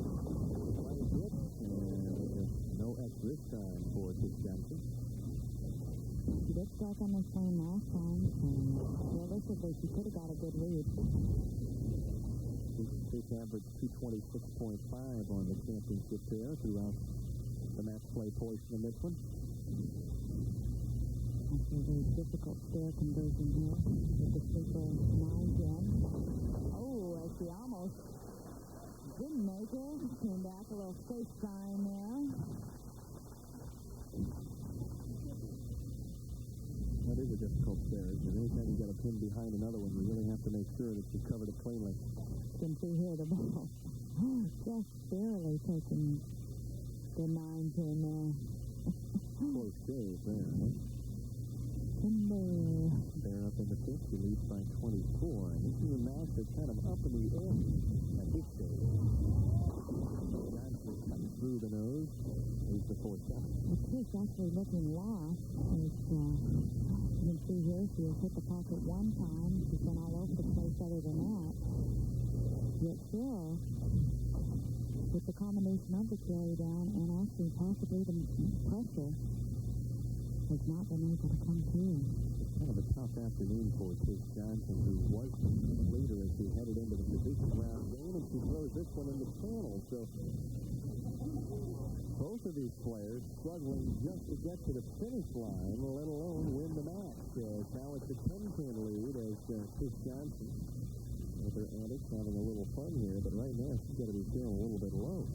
[SPEAKER 1] Right hit, and no X this time for Tish Johnson.
[SPEAKER 2] She did strike on this lane last time, so realistically, she could have got a good lead.
[SPEAKER 1] This averaged 226.5 on the championship there throughout the match play portion of this one.
[SPEAKER 2] That's a very difficult stair conversion here with the sleeper 9-10. Oh, she almost didn't make it. Came back a little safe sign there.
[SPEAKER 1] That is a difficult stair. And anytime you got a pin behind another one, you really have to make sure that you covered it cleanly.
[SPEAKER 2] You can see here the ball just barely taking the 9-10 there.
[SPEAKER 1] Close shave there, huh? They're up in the fifth. He leads by 24. And this is a match that's kind of up in the air at this stage. Johnson comes through the nose. He's the 4-7.
[SPEAKER 2] The pitch actually looking lost. You can see here she has hit the pocket one time. She's been all over the place other than that. Yet still, with the combination of the carry down and actually possibly the pressure, has not been able to come through.
[SPEAKER 1] Kind of a tough afternoon for Tish Johnson, who was the leader as she headed into the position round game, and she throws this one in the channel. So both of these players struggling just to get to the finish line, let alone win the match. Now it's a 10-10 lead as Tish Johnson, with her antics, having a little fun here, but right now she's got to be feeling a little bit low.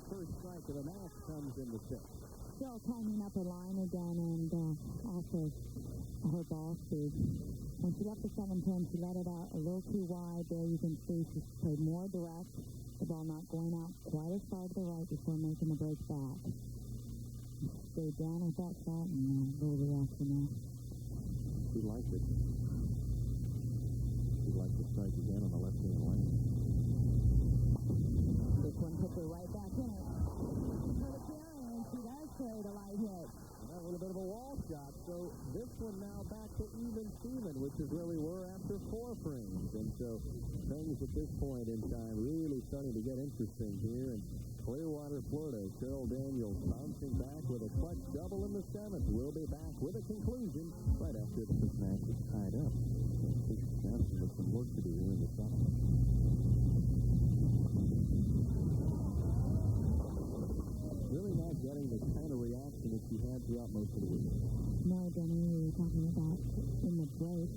[SPEAKER 1] First strike of the match comes in the sixth.
[SPEAKER 2] Still timing up her line again and also her ball speed. When she left the 7-10, she let it out a little too wide. There you can see she played more direct. The ball not going out quite as far to the right before making the break back. Stayed down with that shot and a little reaction there.
[SPEAKER 1] She liked it. She'd like to strike again on the left-hand lane.
[SPEAKER 2] This one took her right back in it. For the carry, and she does carry the light hit.
[SPEAKER 1] A little bit of a wall shot, so this one now back to even Steven, which is where we were after 4 frames. And so things at this point in time really starting to get interesting here in Clearwater, Florida. Cheryl Daniels bouncing back with a clutch double in the 7th. We'll be back with a conclusion right after this match is tied up. Tish Johnson with some work to do here in the 7th. Really not getting the kind of reaction that she had throughout most of the week.
[SPEAKER 2] No, Denny, we were talking about in the break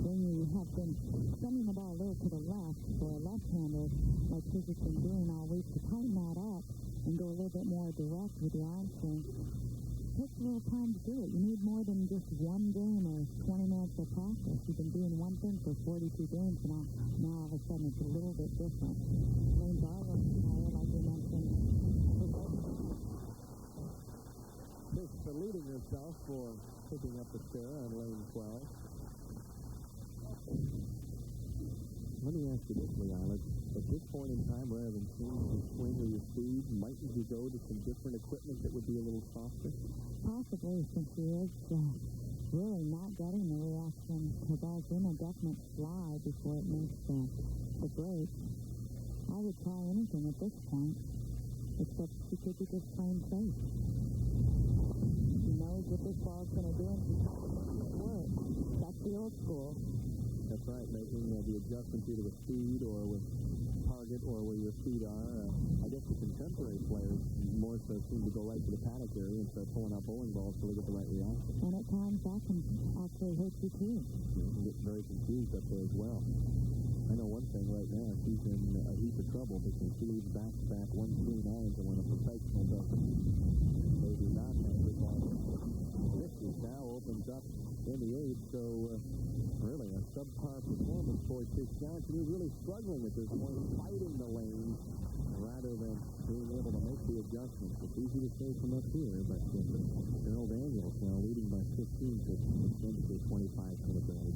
[SPEAKER 2] when you have been sending the ball a little to the left for a left-hander, like Tish has been doing all week, to tighten that up and go a little bit more direct with your arm swing. It takes a little time to do it. You need more than just one game or 20 minutes of practice. You've been doing one thing for 42 games, and now all of a sudden it's a little bit different. Lane Barlow, like we mentioned,
[SPEAKER 1] leading herself for picking up the stair on lane 12. Let me ask you this, Leila. At this point in time, rather than changing your swing or your speed, mightn't you go to some different equipment that would be a little softer?
[SPEAKER 2] Possibly, since she is really not getting the reaction. Her ball's in a definite slide before it makes the break. I would try anything at this point, except she could be just plain safe. She knows what this ball's going to do, and she's trying to make it work. That's the old school.
[SPEAKER 1] That's right, making the adjustment either with speed or with target or where your feet are. I guess the contemporary players more so seem to go right to the paddock area and start pulling out bowling balls so they get the right reaction.
[SPEAKER 2] And at times that can actually hurt you too.
[SPEAKER 1] You can get very confused up there as well. I know one thing right now, she's in a heap of trouble because she leaves back-to-back 1-3-9s, and when a professional doesn't, they do not have the ball. This now opens up in the 8th, so really a subpar performance for Tish Johnson, who's really struggling at this point, fighting the lane rather than being able to make the adjustments. It's easy to say from up here, but Cheryl Daniels now leading by 15 to extend to 25 minutes early.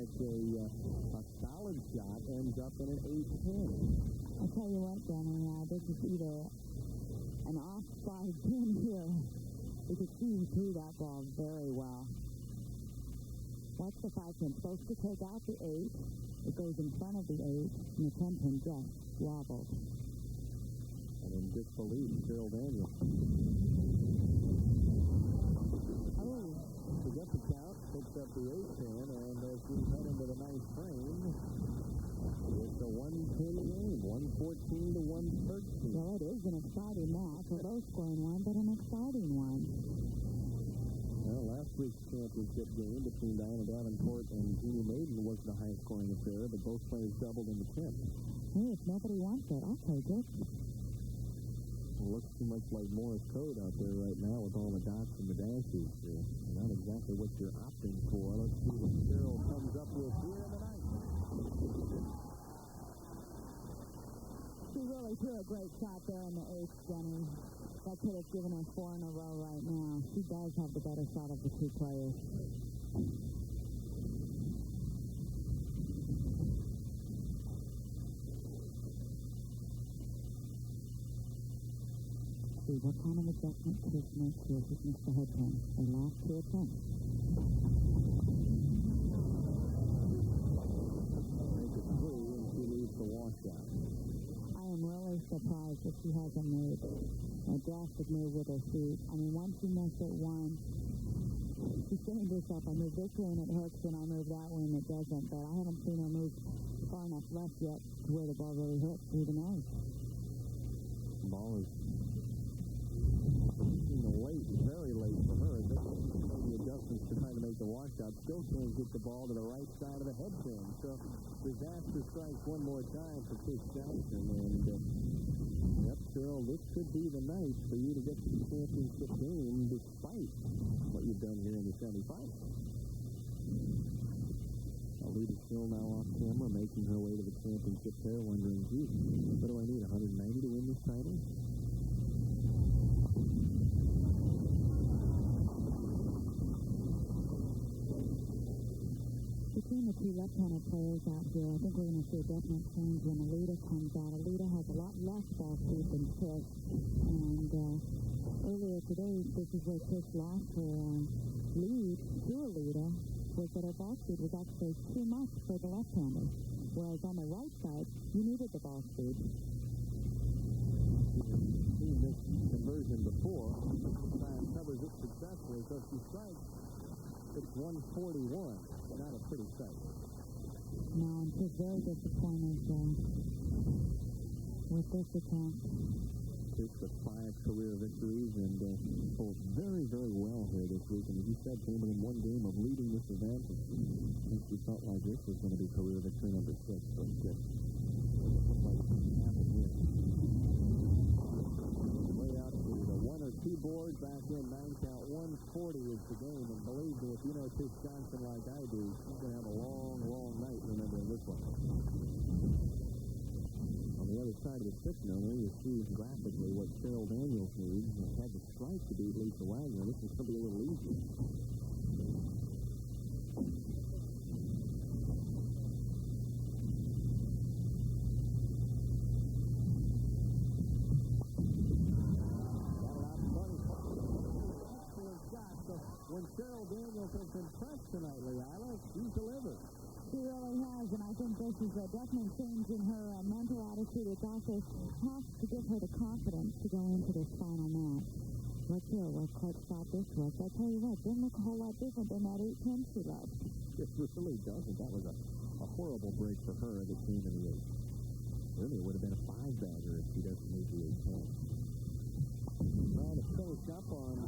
[SPEAKER 1] like a solid shot ends up in an 8-10.
[SPEAKER 2] I tell you what, Danny, this is either an offside pin here. You could see him through that ball very well. That's the 5-pin. Supposed to take out the 8. It goes in front of the 8, and the 10-pin just wobbled.
[SPEAKER 1] And in disbelief, Cyril Daniels.
[SPEAKER 2] Oh.
[SPEAKER 1] To get the count, picks up the 8-pin, and as we head into the 9th frame, it's a 1-pin game, 114 to 113.
[SPEAKER 2] Well, it is an exciting match, a low-scoring one, but an exciting one.
[SPEAKER 1] Well, last week's championship game between Diana Davenport and Jeannie Maiden was the highest-scoring affair, but both players doubled in the 10th.
[SPEAKER 2] Hey, if nobody wants it, I'll take it.
[SPEAKER 1] It looks too much like Morse code out there right now with all the dots and the dashes. Not exactly what you're opting for. Let's see what Cyril comes up with here in the 9th.
[SPEAKER 2] She really threw a great shot there in the 8th, Jenny. That could have given her 4 in a row right now. She does have the better shot of the two players. See, what kind of adjustment could this make here with Mr. Headpin? They lost 2 attempts.
[SPEAKER 1] Make it 3, and she leaves the washout.
[SPEAKER 2] I am really surprised that she hasn't made a drastic move with her feet. I mean, once you miss it one, she's saying to herself, I move this way and it hurts, and I move that way and it doesn't. But I haven't seen her move far enough left yet to where the ball really hits through the nose.
[SPEAKER 1] The ball is late, very late for her. The adjustments to try to make the washout. Still can't get the ball to the right side of the head pin. So disaster strikes one more time for Tish Johnson. And yep, Cyril, this could be the night for you to get to the championship game despite what you've done here in the semifinals. Alita still now off camera, making her way to the championship there, wondering, gee, what do I need, 190 to win this title?
[SPEAKER 2] Between the two left-handed players out here, I think we're going to see a definite change when Alita comes out. Alita has a lot less ball speed than Tish. And earlier today, this is where Tish lost her lead to Alita, was that her ball speed was actually too much for the left-hander. Whereas on the right side, you needed the ball speed.
[SPEAKER 1] She's seen this conversion before. Time covers it successfully, so she strikes. It's 141. Not a pretty sight.
[SPEAKER 2] No, and she's very disappointed with this attempt.
[SPEAKER 1] Tish with 5 career victories and pulled very, very well here this week. And as you said, came in one game of leading this event. I think she felt like this was going to be career victory number 6. So it looked like it didn't happen here. Way out to the 1 or 2 board back in 9-count. 140 is the game. And believe me, if you know Tish Johnson like I do, she's going to have a long, long night remembering this one. On the other side of the 6 number, you see graphically what Cyril Daniels needs. He had to strike to beat Lisa Wagner. This is going to be a little easier. Excellent shot. So when Cyril Daniels has been pressed tonight, Leila, she's delivered.
[SPEAKER 2] She really has, and I think this is a definite change in her mental attitude. It also has to give her the confidence to go into this final match. Let's hear what Clark shot this was. I tell you what, didn't look a whole lot different than that 8-10 she left.
[SPEAKER 1] It really doesn't. That was a horrible break for her that came in the 8. Really, it would have been a 5-bagger if she doesn't need the 8-10. Trying to finish up on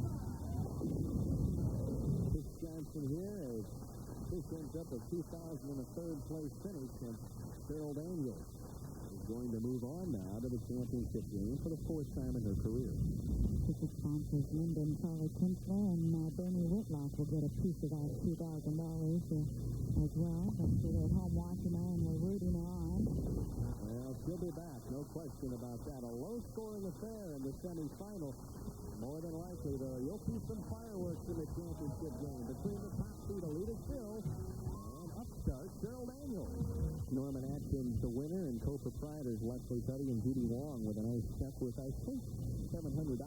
[SPEAKER 1] Tish Johnson here as Tish ends up a 2003rd place finish, and Cyril Daniels is going to move on now to the championship game for the 4th time in her career.
[SPEAKER 2] Tish's sponsors, Lyndon, Charlie Kinsler, and Bernie Whitlock will get a piece of that $2,000 as well. But they're at home watching her, and we're rooting her on.
[SPEAKER 1] Well, she'll be back, no question about that. A low-scoring affair in the semifinal. More than likely, though, you'll see some fireworks in the championship game between the top seed Alita Hill and up start, Cheryl Daniels. Norman Atkins, the winner, and co-proprietors Leslie Tutty and Judy Wong with a nice check with, I think, $700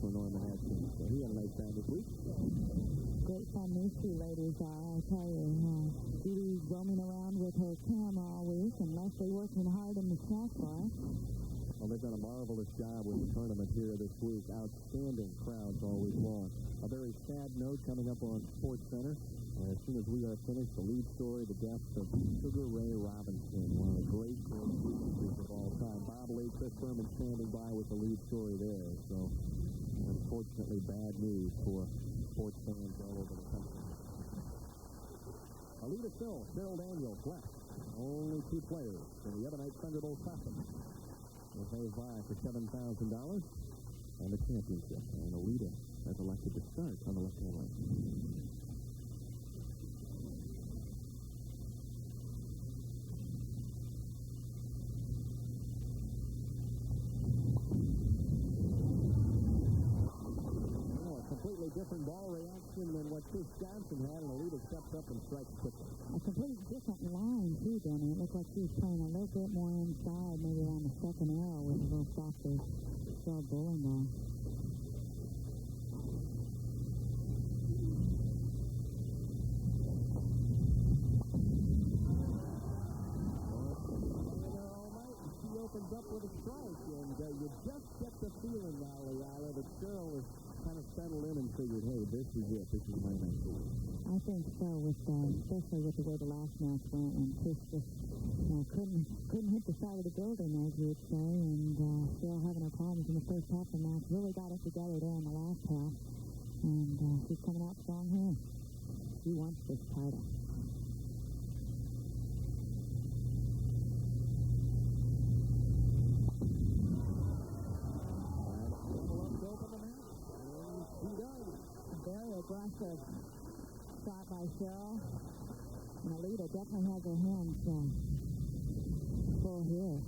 [SPEAKER 1] for Norman Atkins. So he had a nice time this week.
[SPEAKER 2] Great fun these two ladies are, I tell you. Judy's roaming around with her camera all week, and Leslie working hard in the snack bar.
[SPEAKER 1] Well, they've done a marvelous job with the tournament here this week. Outstanding crowds all week long. A very sad note coming up on Sports Center. As soon as we are finished, the lead story, the death of Sugar Ray Robinson, one of the great producers of all time. Bob Lee, Chris Berman standing by with the lead story there. So, unfortunately, bad news for sports fans all over the country. Alita Phil, Cheryl Daniels, left. Only two players in the Ebonite Thunderbolt Classic. Will pay by for $7,000 and the championship. And Alita has elected to start on the left-hand lane. Different ball reaction than what Chris Johnson had, and Alita steps up and strikes quickly.
[SPEAKER 2] A completely different line, too, Danny. It looked like she was playing a little bit more inside, maybe around the second arrow with a little softer slow bowling ball. She opens up with a strike, and you just get the feeling now, Leila, that Cheryl is kind of settled in and figured, hey, this is it. This is my next move. I think so, especially with the way the last match went, and Chris just couldn't hit the side of the building, as you would say, and still having her problems in the first half of the match. Really got it together there in the last half, and she's coming out strong here. She wants this title. Very aggressive shot by Cheryl. And Alita definitely has her hands full here.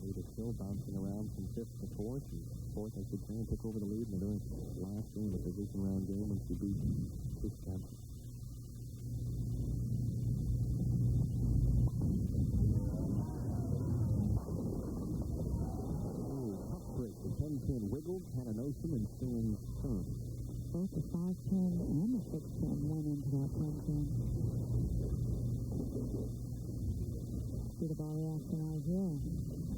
[SPEAKER 1] Alita still bouncing around from fifth to fourth. And fourth, I should say, and took over the lead in the very last game, the position round game, when she beat Chris Johnson. Tough break. The 10-pin wiggled, had a notion, and staying firm.
[SPEAKER 2] Both the 5-pin and the 6-pin went into that 10-pin. See the ball reaction right here.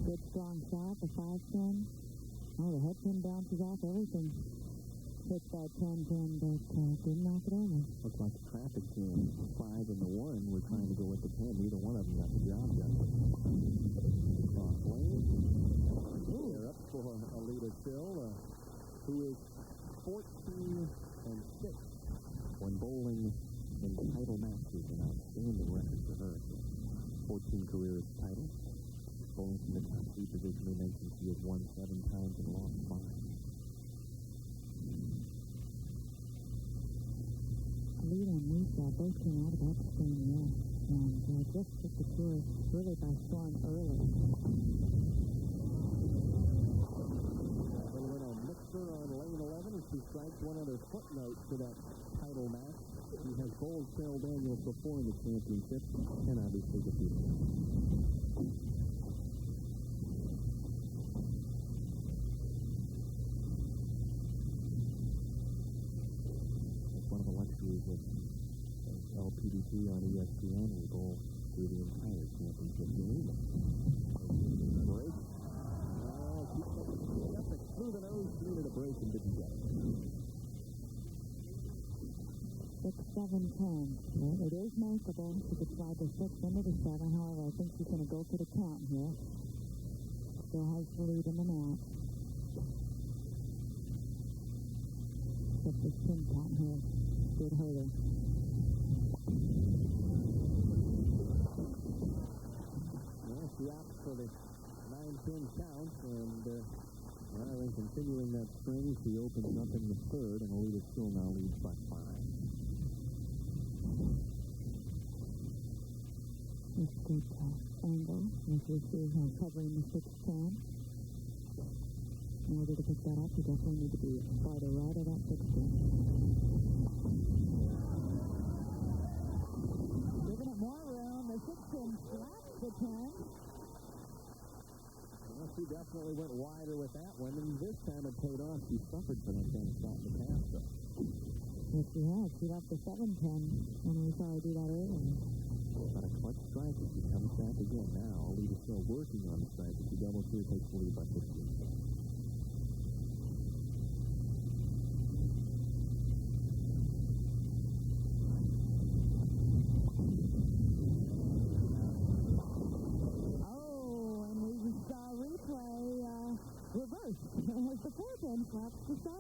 [SPEAKER 2] Good strong shot, the 5-pin. Oh, the head pin bounces off everything. Hits that 10-pin, but didn't knock it over.
[SPEAKER 1] Looks like the traffic jam. The 5 and the 1 were trying to go with the 10. Neither one of them got the job done. Cross lane. They're up for Alita Phil, who is 14-6 when bowling in title matches. An outstanding record for her. 14 career titles. Bowling from the top 3 position, we mentioned she has won 7 times and lost 5.
[SPEAKER 2] Alita and Lisa both came out about the same year, and just took the tour really by storm early.
[SPEAKER 1] On lane 11 as she strikes. One other footnote to that title match. She has bowled Cheryl Daniels before in the championship and obviously defeated her. It's one of the luxuries of LPBT on ESPN. We bowl through the entire championship game. Break. Through the nose, needed a break and didn't get it.
[SPEAKER 2] 6, 7, 10. Well, it is makeable. She could slide the 6 into the 7. However, I think she's going to go for the count here. Still has the lead in the match. Get this pin count here. Good hurdle.
[SPEAKER 1] Well, she opts for the 9-pin count, and rather than continuing that string, she opens up in the third, and Alita still now leads by 5.
[SPEAKER 2] It's a good angle, as you see her covering the 6-pin. In order to pick that up, you definitely need to be farther right of that 6-pin.
[SPEAKER 1] unfortunately went wider with that one, and this time it paid off. She suffered for that kind of shot in the past, though.
[SPEAKER 2] Yes, she has. She left the 7-10 when we saw her do that earlier.
[SPEAKER 1] Got a clutch strike as she comes back again now. Alita's still working on the strike, but she doubles here, takes the lead by 15.
[SPEAKER 2] As the 4-10 flaps to 7.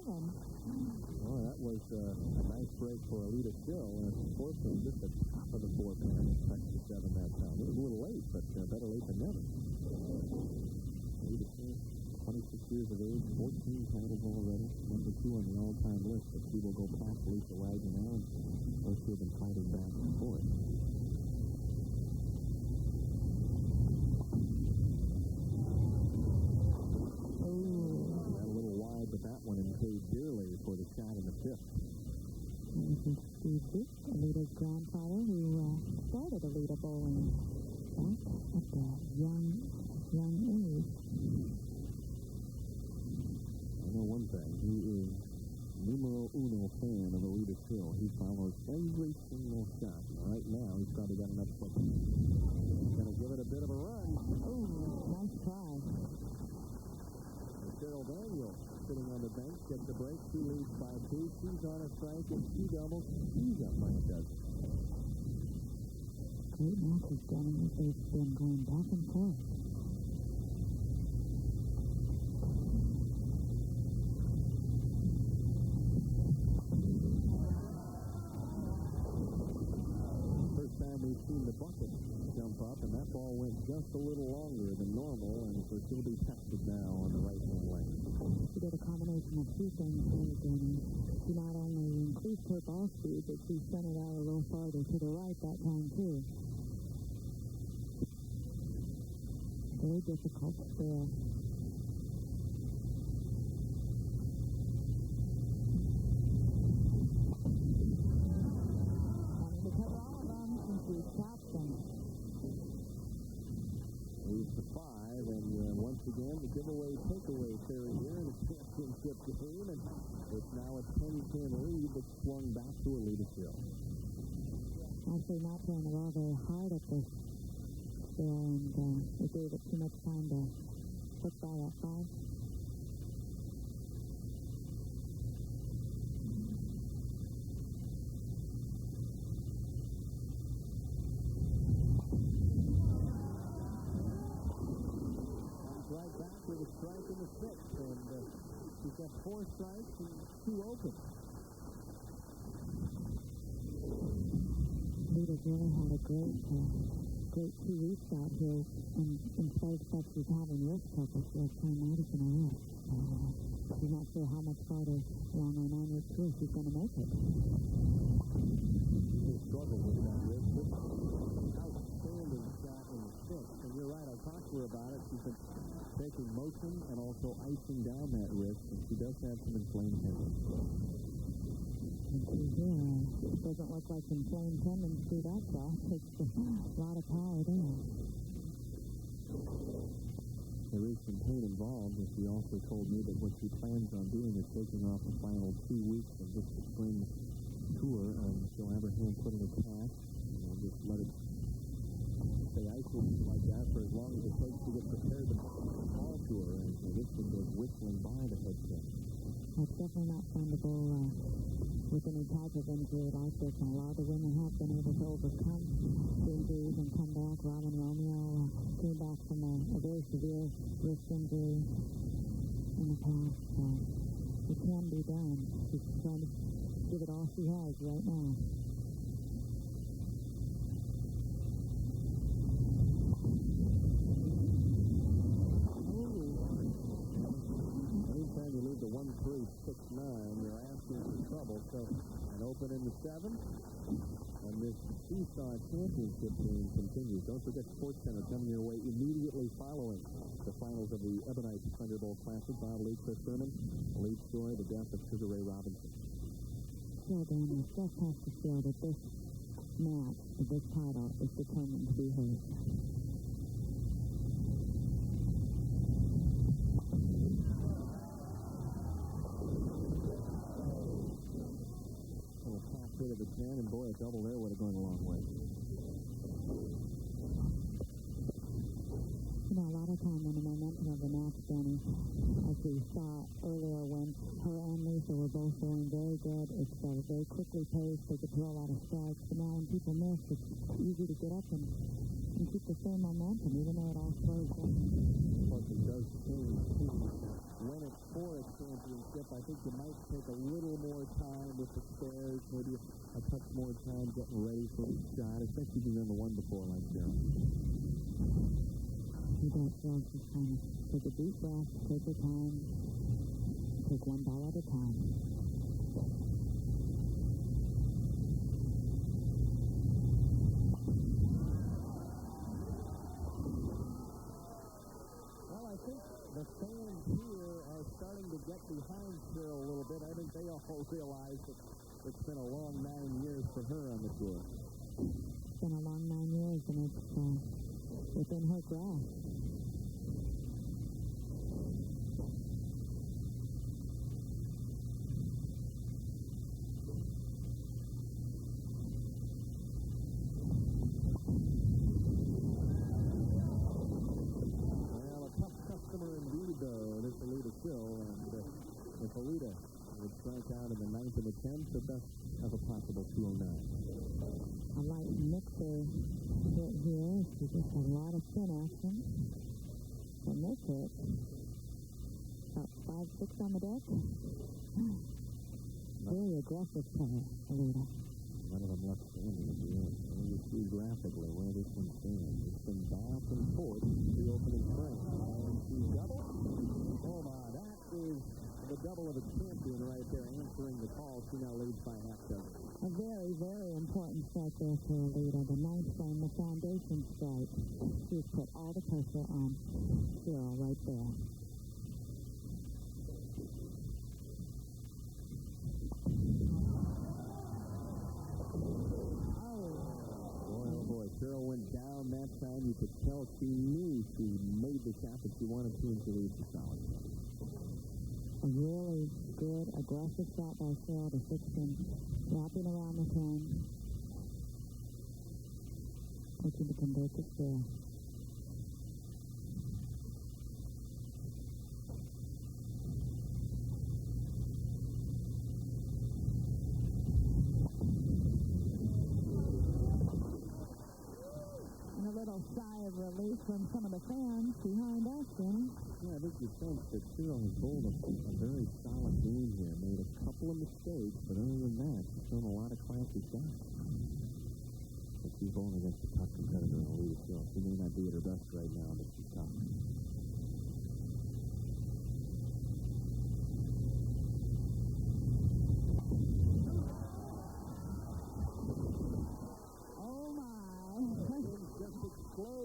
[SPEAKER 1] Well, that was a nice break for Alita still. And of course, just the top of the 4-10 and touch to 7 that time. It was a little late, but better late than never. Alita still 26 years of age, 14 titles already, number 2 on the all-time list. But she will go past Lisa Wagner now, and those two have been fighting back and forth. But that one and paid dearly for the shot in the 5th.
[SPEAKER 2] This is Steve Duke, Alita's grandfather, who started Alita bowling back at the young age.
[SPEAKER 1] I know one thing. He is numero uno fan of Alita still. He follows every single shot. Right now, he's probably got enough focus. He's going to give it a bit of a run.
[SPEAKER 2] Oh, nice try.
[SPEAKER 1] Cheryl Daniel sitting on the bench, gets the break. She leads by 2. She's on a strike, and she doubles. She's up by a dozen.
[SPEAKER 2] Great matches, gentlemen. They've been going back and forth.
[SPEAKER 1] First time we've seen the bucket jump up, and that ball went just a little longer than normal, and so she'll be tested now on the right-hand lane.
[SPEAKER 2] She did a combination of 2 things here, Jenny. She not only increased her ball speed, but she sent it out a little farther to the right that time, too. Very difficult there. Wanting to cover all of them since we stopped them.
[SPEAKER 1] Leads to 5, and once again, the giveaway takeaway carry here in the championship game, and it's now a 10-10 lead that's swung back to Alita still.
[SPEAKER 2] Actually, not throwing the ball very hard at this there, and it gave it too much time to hook by that 5.
[SPEAKER 1] Right back with a strike in the 6th, and she's got 4 strikes and 2 open.
[SPEAKER 2] Alita's really had a great 2 weeks out here, and in spite of the fact she's having wrist trouble, she has playing Madison already. She's not sure how much farther along her 9-week tour she's going to make it.
[SPEAKER 1] She struggled with that wrist. Outstanding shot in the 6th, and you're right, I talked to her about it. She's been taking motion and also icing down that wrist, and she does have some inflamed tendons.
[SPEAKER 2] It doesn't look like inflamed tendons through that shot. Takes a lot of power there.
[SPEAKER 1] There is some pain involved, and she also told me that what she plans on doing is taking off the final 2 weeks of this spring tour, and she'll have her hand put in a cast, and just let it stay isolated like that for as long as it takes to get prepared to fall tour, and this thing goes whistling by the head catch.
[SPEAKER 2] It's definitely not fun to bowl with any type of injury like this, and a lot of the women have been able to overcome injuries and come back. Robin Romeo came back from a very severe wrist injury in the past. It can be done. She's trying to give it all she has right now.
[SPEAKER 1] Anytime you leave the 1-3-6-9, you're asking for trouble. So an open in the 7th, and this Seesaw Championship game continues. Don't forget Sports Center coming your way immediately following the finals of the Ebonite Thunderbolt Classic. Bob Lee, Chris Sherman, lead story, the death of Sugar Ray Robinson.
[SPEAKER 2] Well, Daniel, Steph has to show that this match, this title, is determined to be hers.
[SPEAKER 1] of the 10, and boy, a double there would have gone a long way.
[SPEAKER 2] You know, a lot of time when the momentum of the match, Danny, as we saw earlier when her and Lisa were both throwing very good, it's very quickly paced, they could throw a lot of strikes, but now when people miss, it's easy to get up and keep the same momentum, even though it all slows down.
[SPEAKER 1] Plus, it does change, too. When it's for a championship, I think you might take a little more time with the spares, maybe a touch more time getting ready for each shot, especially if you've done the one before like Sharon.
[SPEAKER 2] You got Charles just kind of take a deep breath, take your time, take one ball at a time.
[SPEAKER 1] Well, I think the fans here are starting to get behind Cheryl a little bit. I think they all realize that it's been a long 9 years for her on the tour.
[SPEAKER 2] It's been a long 9 years, and it's within her grasp.
[SPEAKER 1] If Alita would strike out in the 9th and the 10th, the best of a possible 209.
[SPEAKER 2] A light mixer hit here. She just had a lot of spin action. And this hit, about 5-6 on the deck. Very aggressive player, Alita.
[SPEAKER 1] None of them left standing at the end. And you see graphically where this one stands. It's been back and forth the opening frame. And she double. Oh my, that is the double of a champion right there, answering the call. She now leads by half dozen.
[SPEAKER 2] A very, very important strike there for Alita. The 9th frame, the foundation strike. She's put all the pressure on Cheryl right there.
[SPEAKER 1] Cheryl went down that time. You could tell she knew she made the shot that she wanted to, and she leads the solid.
[SPEAKER 2] A really good, aggressive shot by Cheryl to 16, wrapping around the 10. Looking to convert the square. Sigh of relief from some of the fans behind us, Danny.
[SPEAKER 1] Yeah, I think you sense that Cheryl has bowled a very solid game here. Made a couple of mistakes, but other than that, she's thrown a lot of classy shots. But she's bowling against a tough competitor in Alita Hill. She may not be at her best right now, but she's tough.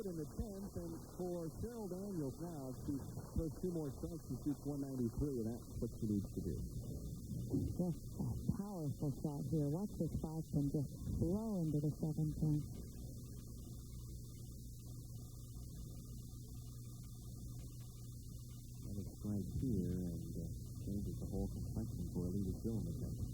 [SPEAKER 1] In the 10th, and for Cheryl Daniels now, she throws 2 more strikes and shoots 193, and that's what she needs to do.
[SPEAKER 2] Just a powerful shot here. Watch this 5-pin just blow into the 7-pin.
[SPEAKER 1] And a strike here, and changes the whole complexion for Alita Hill in the 10th.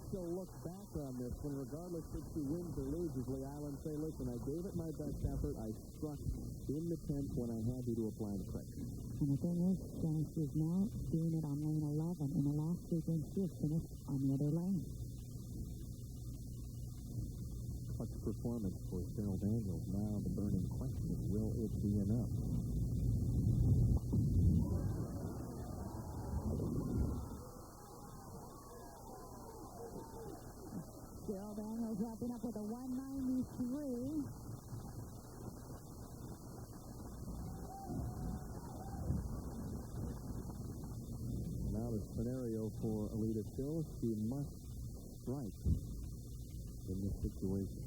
[SPEAKER 1] She'll look back on this one, regardless if she wins or loses, Lee Island, say, listen, I gave it my best effort. I struck in the 10th when I had to apply the pressure.
[SPEAKER 2] And the thing is, Jenny, she's now doing it on lane 11. In the last 2 games, she has finished on the other lane.
[SPEAKER 1] Clutch performance for Cheryl Daniels. Now the burning question, will it be enough?
[SPEAKER 2] Cheryl Daniels wrapping up with a 193.
[SPEAKER 1] Now the scenario for Alita Hill, she must strike in this situation.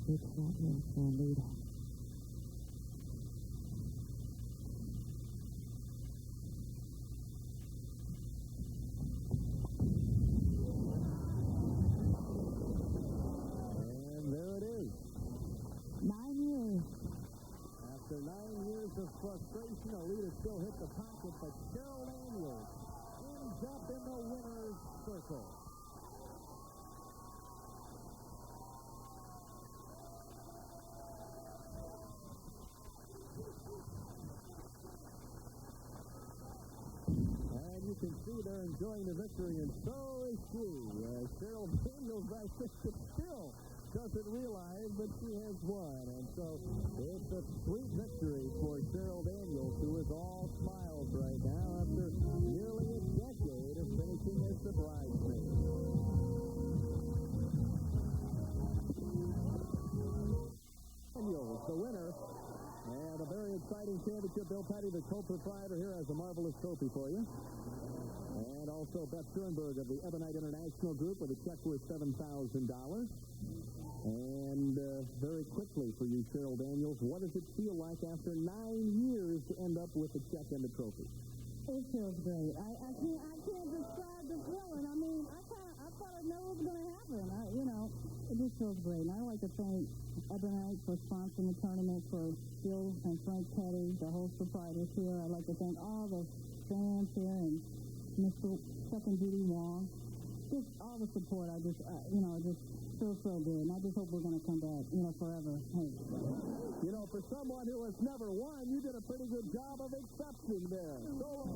[SPEAKER 2] Good shot here for Alita.
[SPEAKER 1] ball hit the pocket, but Cheryl Daniels ends up in the winner's circle. And you can see they're enjoying the victory, and so is she. Cheryl Daniels, I think, still doesn't realize that she has won. And so it's a sweet victory for Cheryl Daniels, who is all smiles right now after nearly a decade of finishing as the bridesmaid. Daniels, the winner, and a very exciting championship. Bill Petty, the co-proprietor here, has a marvelous trophy for you. And also Beth Sternberg of the Ebonite International Group with a check worth $7,000. And very quickly for you, Cheryl Daniels, what does it feel like after 9 years to end up with a check and a trophy?
[SPEAKER 2] It feels great. I can't describe the feeling. I mean, I thought I knew what was going to happen. It just feels great. And I'd like to thank Ebonite for sponsoring the tournament, for Bill and Frank Petty, the host proprietors here. I'd like to thank all the fans here and Mr. Chuck and Judy Wong. Just all the support. I just feels so good. And I just hope we're going to come back, forever. Hey.
[SPEAKER 1] For someone who has never won, you did a pretty good job of accepting there. So